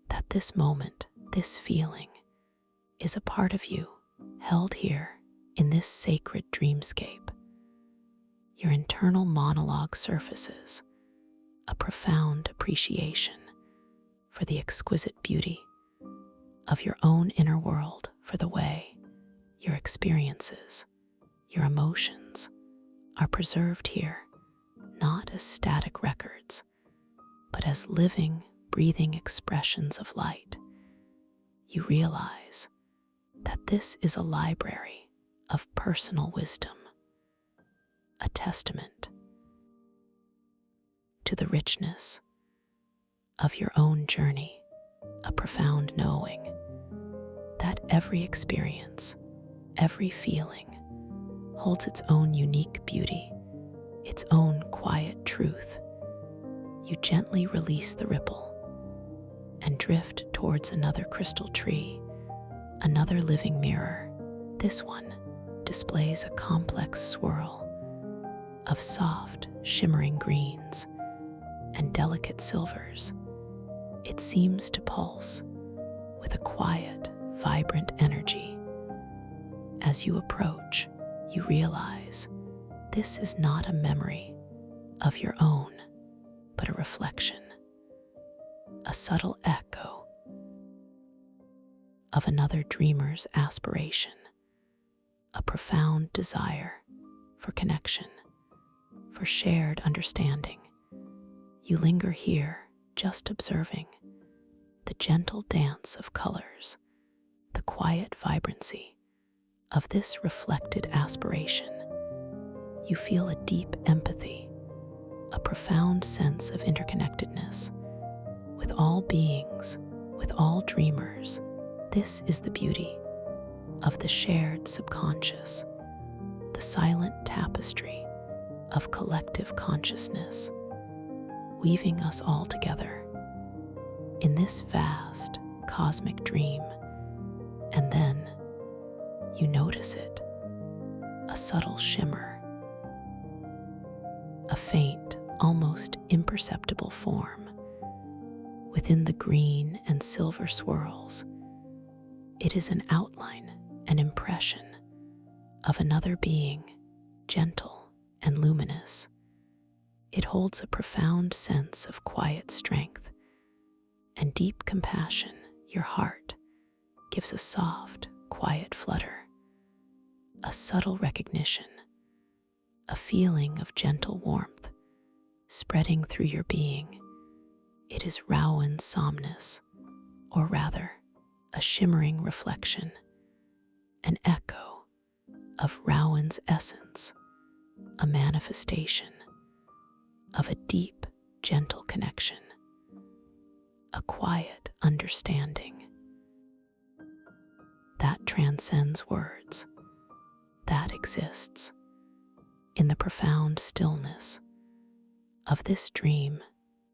that this moment, this feeling, is a part of you held here in this sacred dreamscape. Your internal monologue surfaces, a profound appreciation for the exquisite beauty of your own inner world, for the way your experiences, your emotions are preserved here, not as static records, but as living, breathing expressions of light. You realize that this is a library of personal wisdom, a testament to the richness of your own journey, a profound knowing that every experience, every feeling holds its own unique beauty, its own quiet truth. You gently release the ripple and drift towards another crystal tree, another living mirror. This one displays a complex swirl of soft, shimmering greens and delicate silvers. It seems to pulse with a quiet, vibrant energy. As you approach, you realize this is not a memory of your own, but a reflection, a subtle echo of another dreamer's aspiration, a profound desire for connection, for shared understanding. You linger here, just observing the gentle dance of colors, the quiet vibrancy of this reflected aspiration. You feel a deep empathy, a profound sense of interconnectedness with all beings, with all dreamers. This is the beauty of the shared subconscious, the silent tapestry of collective consciousness, weaving us all together in this vast cosmic dream. And then you notice it, a subtle shimmer, a faint, almost imperceptible form within the green and silver swirls. It is an outline, an impression of another being, gentle and luminous. It holds a profound sense of quiet strength and deep compassion. Your heart gives a soft, quiet flutter, a subtle recognition, a feeling of gentle warmth spreading through your being. It is Rowan's somnus, or rather, a shimmering reflection, an echo of Rowan's essence, a manifestation of a deep, gentle connection, a quiet understanding that transcends words, that exists in the profound stillness of this dream.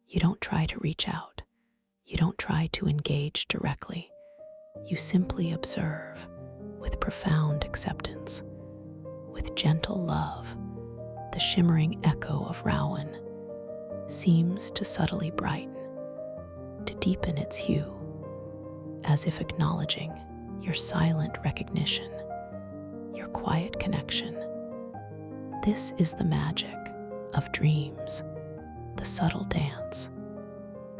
You don't try to reach out. You don't try to engage directly. You simply observe with profound acceptance, with gentle love. The shimmering echo of Rowan seems to subtly brighten, to deepen its hue, as if acknowledging your silent recognition, your quiet connection. This is the magic of dreams, the subtle dance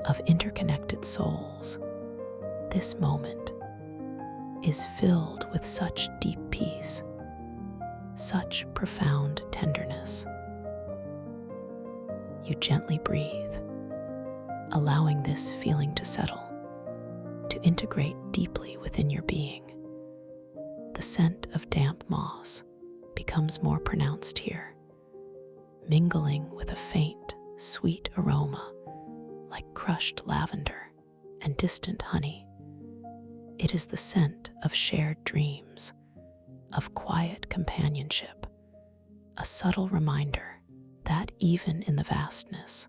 of interconnected souls. This moment is filled with such deep peace, such profound tenderness. You gently breathe, allowing this feeling to settle, to integrate deeply within your being. The scent of damp moss becomes more pronounced here, mingling with a faint, sweet aroma like crushed lavender and distant honey. It is the scent of shared dreams, of quiet companionship, a subtle reminder that even in the vastness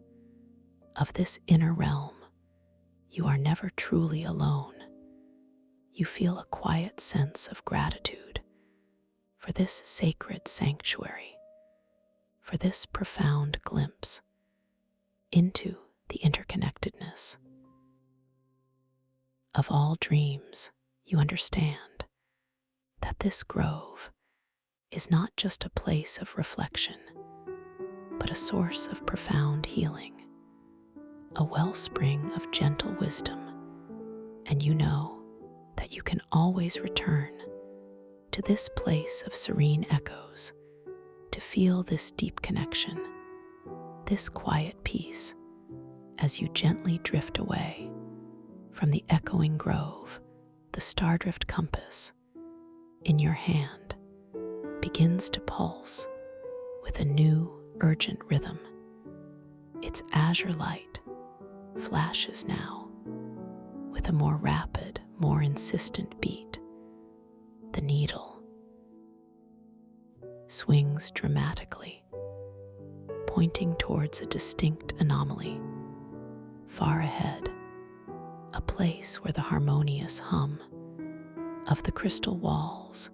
of this inner realm, you are never truly alone. You feel a quiet sense of gratitude for this sacred sanctuary, for this profound glimpse into the interconnectedness of all dreams. You understand that this grove is not just a place of reflection, but a source of profound healing, a wellspring of gentle wisdom, and you know that you can always return to this place of serene echoes to feel this deep connection, this quiet peace, as you gently drift away from the echoing grove. The stardrift compass in your hand begins to pulse with a new, urgent rhythm. Its azure light flashes now with a more rapid, more insistent beat. The needle swings dramatically, pointing towards a distinct anomaly far ahead, a place where the harmonious hum of the crystal walls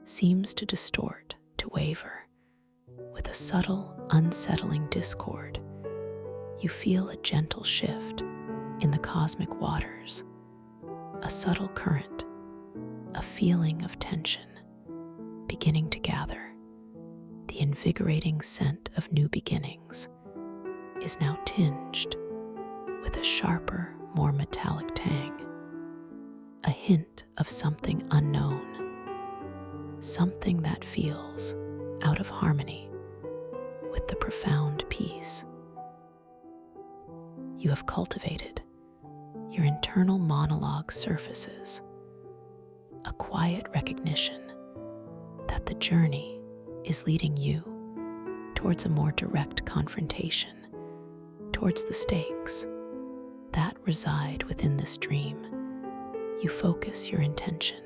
seems to distort, to waver. With a subtle, unsettling discord, you feel a gentle shift in the cosmic waters, a subtle current, a feeling of tension beginning to gather. The invigorating scent of new beginnings is now tinged with a sharper, more metallic tang, a hint of something unknown, something that feels out of harmony with the profound peace you have cultivated. Your internal monologue surfaces, a quiet recognition that the journey is leading you towards a more direct confrontation, towards the stakes that reside within this dream. You focus your intention,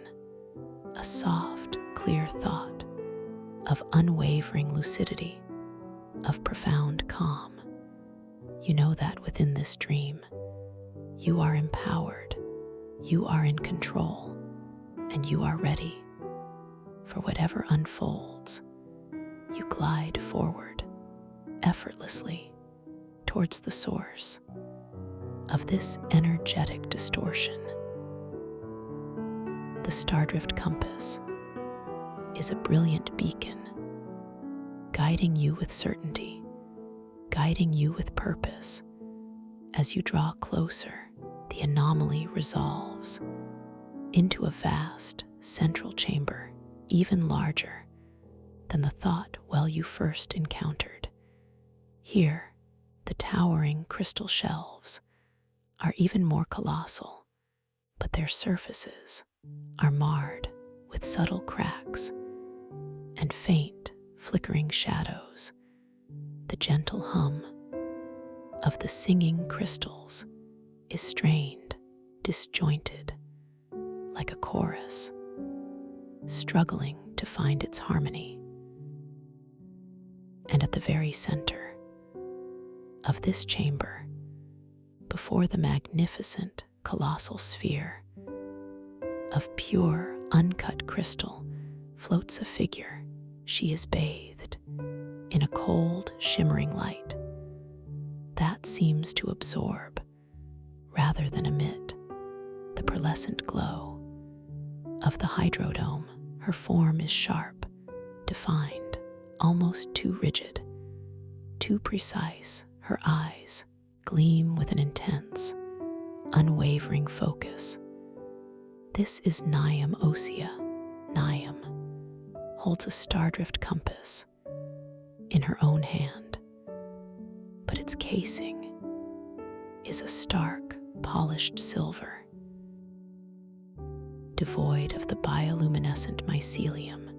a soft, clear thought of unwavering lucidity, of profound calm. You know that within this dream, you are empowered, you are in control, and you are ready for whatever unfolds. You glide forward effortlessly towards the source of this energetic distortion. The stardrift compass is a brilliant beacon, guiding you with certainty, guiding you with purpose. As you draw closer, the anomaly resolves into a vast central chamber, even larger than the thought well you first encountered. Here, the towering crystal shelves are even more colossal, but their surfaces are marred with subtle cracks and faint, flickering shadows. The gentle hum of the singing crystals is strained, disjointed, like a chorus, struggling to find its harmony. And at the very center of this chamber, before the magnificent, colossal sphere of pure, uncut crystal, floats a figure. She is bathed in a cold, shimmering light that seems to absorb, rather than emit, the pearlescent glow of the hydrodome. Her form is sharp, defined, almost too rigid, too precise. Her eyes gleam with an intense, unwavering focus. This is Niam Osea. Niam holds a stardrift compass in her own hand, but its casing is a stark, polished silver, devoid of the bioluminescent mycelium.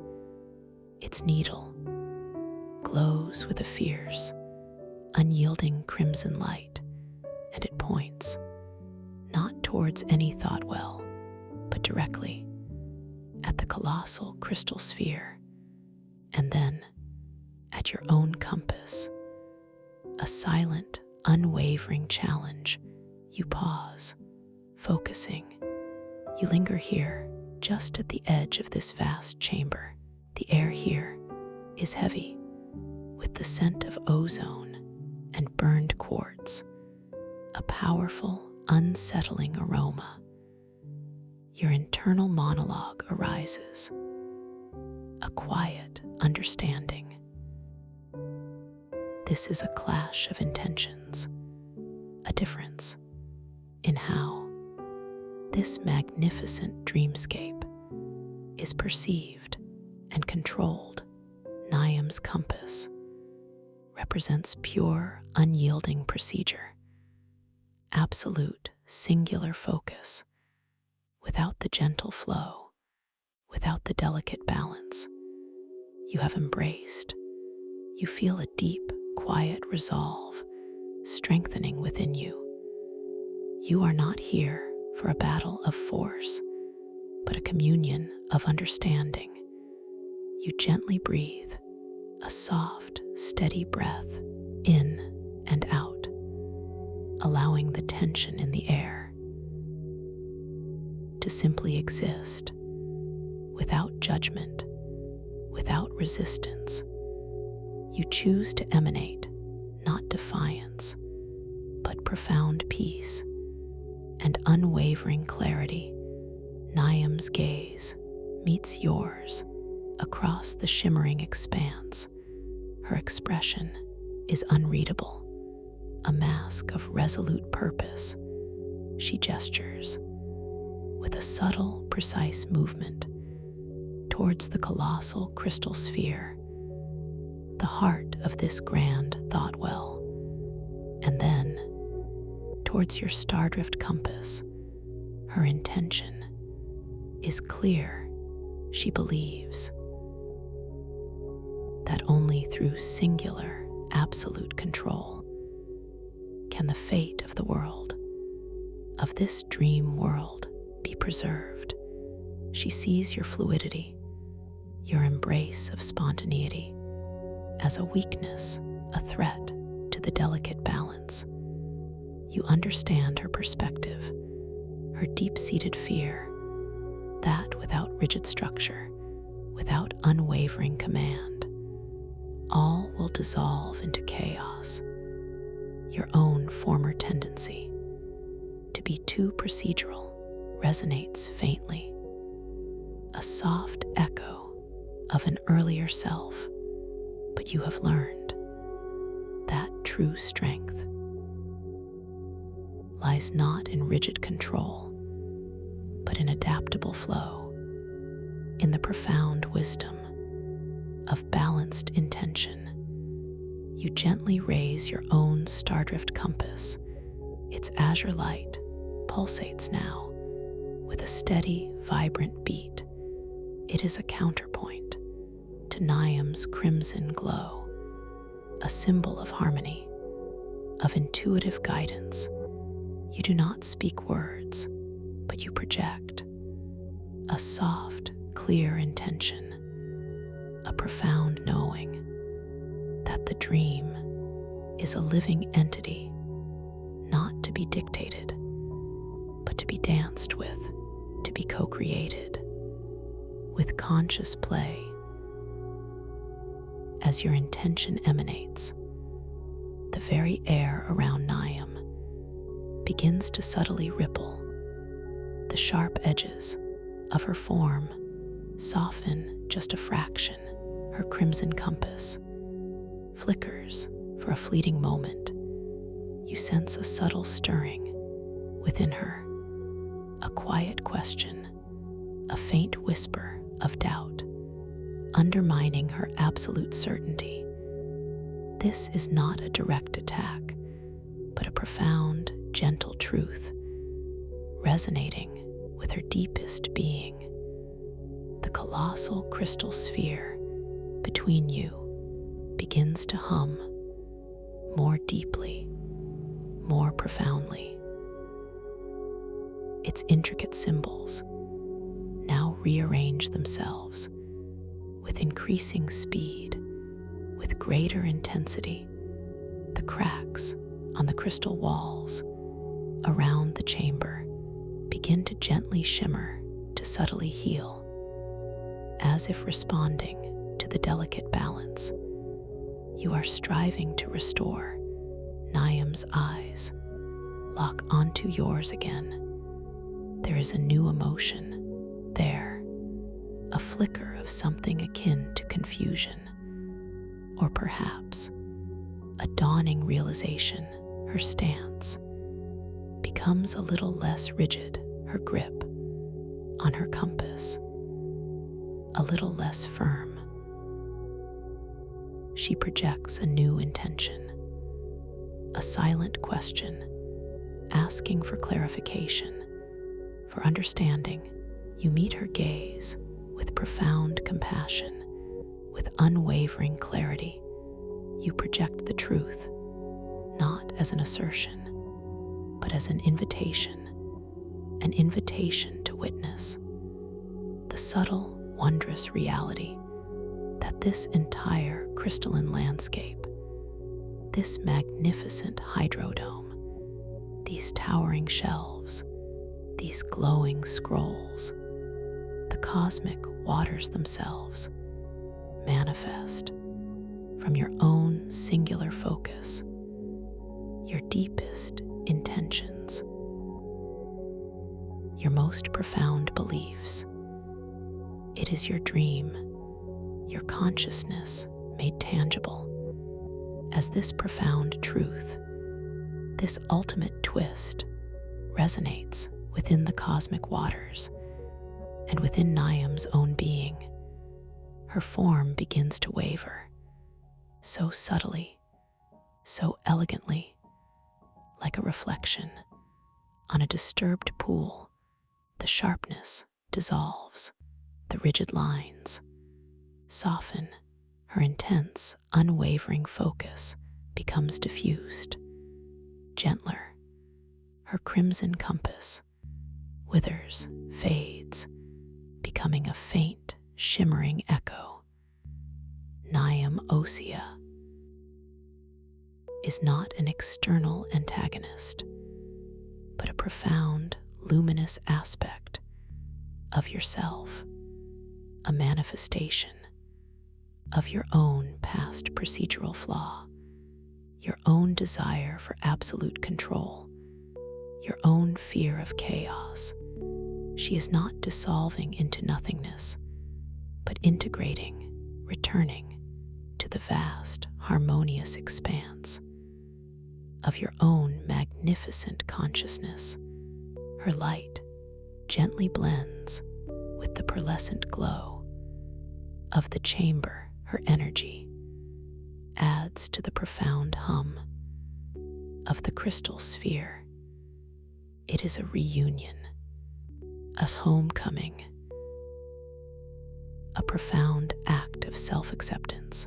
Its needle glows with a fierce, unyielding crimson light, and it points not towards any thought well, but directly at the colossal crystal sphere, and then at your own compass. A silent, unwavering challenge. You pause, focusing. You linger here, just at the edge of this vast chamber. The air here is heavy, with the scent of ozone and burned quartz. a powerful, unsettling aroma. Your internal monologue arises, a quiet understanding. This is a clash of intentions, a difference in how this magnificent dreamscape is perceived and controlled. Niam's compass represents pure, unyielding procedure, absolute, singular focus, without the gentle flow, without the delicate balance you have embraced. You feel a deep, quiet resolve strengthening within you. You are not here for a battle of force, but a communion of understanding. You gently breathe, a soft, steady breath in and out, allowing the tension in the air to simply exist without judgment, without resistance. You choose to emanate not defiance, but profound peace and unwavering clarity. Niam's gaze meets yours across the shimmering expanse. Her expression is unreadable, a mask of resolute purpose. She gestures with a subtle, precise movement towards the colossal crystal sphere, the heart of this grand thought well, and then towards your stardrift compass. Her intention is clear. She believes that only through singular, absolute control can the fate of the world, of this dream world, be preserved. She sees your fluidity, your embrace of spontaneity, as a weakness, a threat to the delicate balance. You understand her perspective, her deep-seated fear that without rigid structure, without unwavering command, all will dissolve into chaos. Your own former tendency to be too procedural resonates faintly, a soft echo of an earlier self, but you have learned that true strength lies not in rigid control, but in adaptable flow, in the profound wisdom of balanced intention. You gently raise your own stardrift compass. Its azure light pulsates now with a steady, vibrant beat. It is a counterpoint to Niam's crimson glow, a symbol of harmony, of intuitive guidance. You do not speak words, but you project a soft, clear intention, a profound knowing that the dream is a living entity, not to be dictated, but to be danced with, to be co-created with conscious play. As your intention emanates, the very air around Niam begins to subtly ripple. The sharp edges of her form soften just a fraction. Her crimson compass flickers for a fleeting moment. You sense a subtle stirring within her, a quiet question, a faint whisper of doubt, undermining her absolute certainty. This is not a direct attack, but a profound, gentle truth, resonating with her deepest being. The colossal crystal sphere between you begins to hum more deeply, more profoundly. Its intricate symbols now rearrange themselves with increasing speed, with greater intensity. The cracks on the crystal walls around the chamber begin to gently shimmer, to subtly heal, as if responding to the delicate balance you are striving to restore. Niam's eyes lock onto yours again. There is a new emotion there, a flicker of something akin to confusion, or perhaps a dawning realization. Her stance becomes a little less rigid, her grip on her compass a little less firm. She projects a new intention, a silent question, asking for clarification, for understanding. You meet her gaze with profound compassion, with unwavering clarity. You project the truth, not as an assertion, but as an invitation to witness the subtle, wondrous reality that this entire crystalline landscape, this magnificent hydrodome, these towering shelves, these glowing scrolls, the cosmic waters themselves, manifest from your own singular focus, your deepest intentions, your most profound beliefs. It is your dream, your consciousness made tangible, as this profound truth, this ultimate twist, resonates within the cosmic waters and within Niam's own being. Her form begins to waver, so subtly, so elegantly, like a reflection on a disturbed pool. The sharpness dissolves, the rigid lines soften, her intense, unwavering focus becomes diffused, gentler. Her crimson compass withers, fades, becoming a faint, shimmering echo. Niam Osea is not an external antagonist, but a profound, luminous aspect of yourself, a manifestation of your own past procedural flaw, your own desire for absolute control, your own fear of chaos. She is not dissolving into nothingness, but integrating, returning to the vast, harmonious expanse of your own magnificent consciousness. Her light gently blends with the pearlescent glow of the chamber. Her energy adds to the profound hum of the crystal sphere. It is a reunion, a homecoming, a profound act of self-acceptance.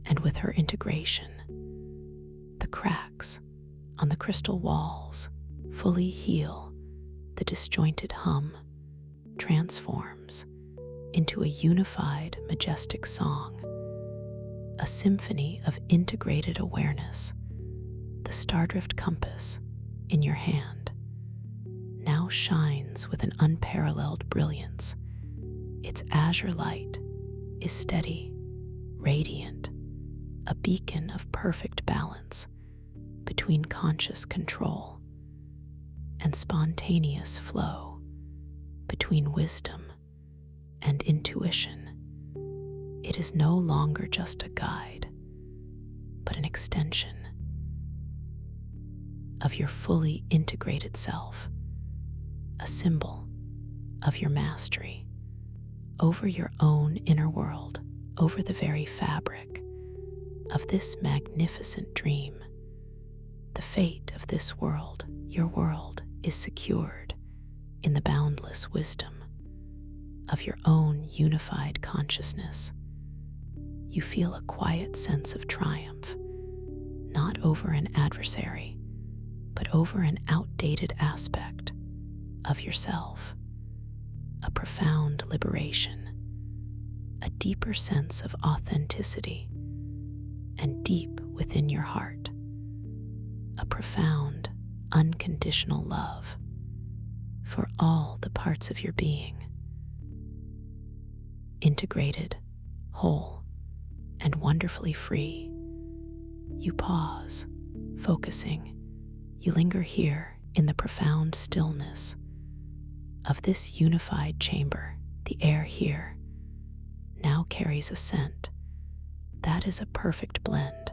And with her integration, the cracks on the crystal walls fully heal. The disjointed hum transforms into a unified, majestic song, a symphony of integrated awareness. The stardrift compass in your hand now shines with an unparalleled brilliance. Its azure light is steady, radiant, a beacon of perfect balance between conscious control and spontaneous flow, between wisdom and intuition. It is no longer just a guide, but an extension of your fully integrated self, a symbol of your mastery over your own inner world, over the very fabric of this magnificent dream. The fate of this world, your world, is secured in the boundless wisdom of your own unified consciousness. You feel a quiet sense of triumph, not over an adversary, but over an outdated aspect of yourself. A profound liberation, a deeper sense of authenticity, and deep within your heart, a profound, unconditional love for all the parts of your being. Integrated, whole, and wonderfully free, you pause, focusing You linger here in the profound stillness of this unified chamber. The air here now carries a scent that is a perfect blend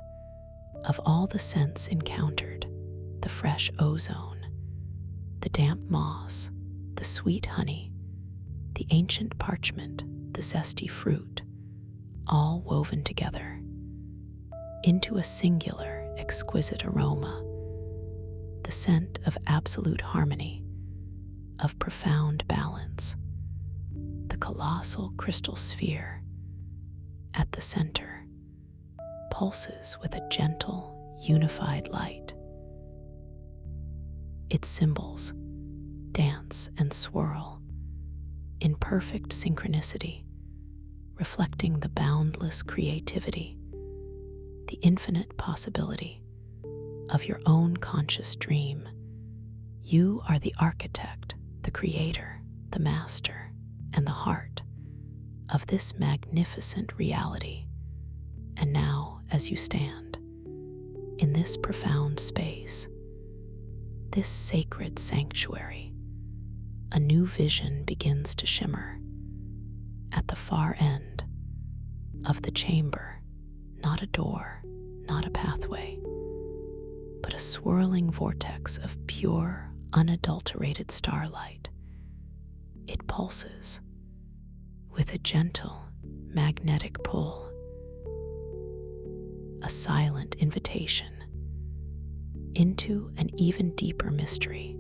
of all the scents encountered: the fresh ozone, the damp moss, the sweet honey, the ancient parchment, the zesty fruit, all woven together into a singular, exquisite aroma. The scent of absolute harmony, of profound balance. The colossal crystal sphere at the center pulses with a gentle, unified light. Its symbols dance and swirl in perfect synchronicity, reflecting the boundless creativity, the infinite possibility of your own conscious dream. You are the architect, the creator, the master, and the heart of this magnificent reality. And now, as you stand in this profound space, this sacred sanctuary, a new vision begins to shimmer. At the far end of the chamber, not a door, not a pathway, but a swirling vortex of pure, unadulterated starlight. It pulses with a gentle, magnetic pull, a silent invitation into an even deeper mystery,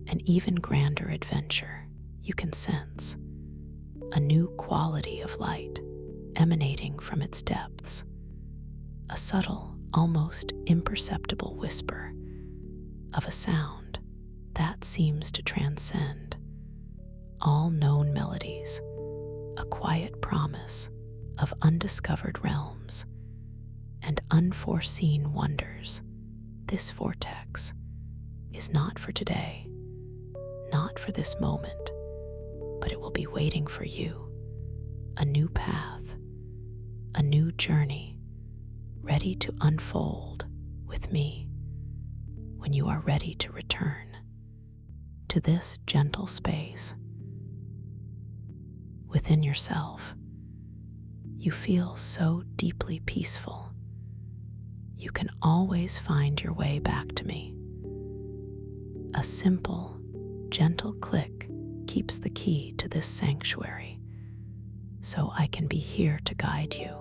an even grander adventure. You can sense a new quality of light emanating from its depths, a subtle, almost imperceptible whisper of a sound that seems to transcend all known melodies, a quiet promise of undiscovered realms and unforeseen wonders. This vortex is not for today, not for this moment, but it will be waiting for you. A new path, a new journey, ready to unfold with me when you are ready to return to this gentle space. Within yourself, you feel so deeply peaceful. You can always find your way back to me. A simple, gentle click keeps the key to this sanctuary, so I can be here to guide you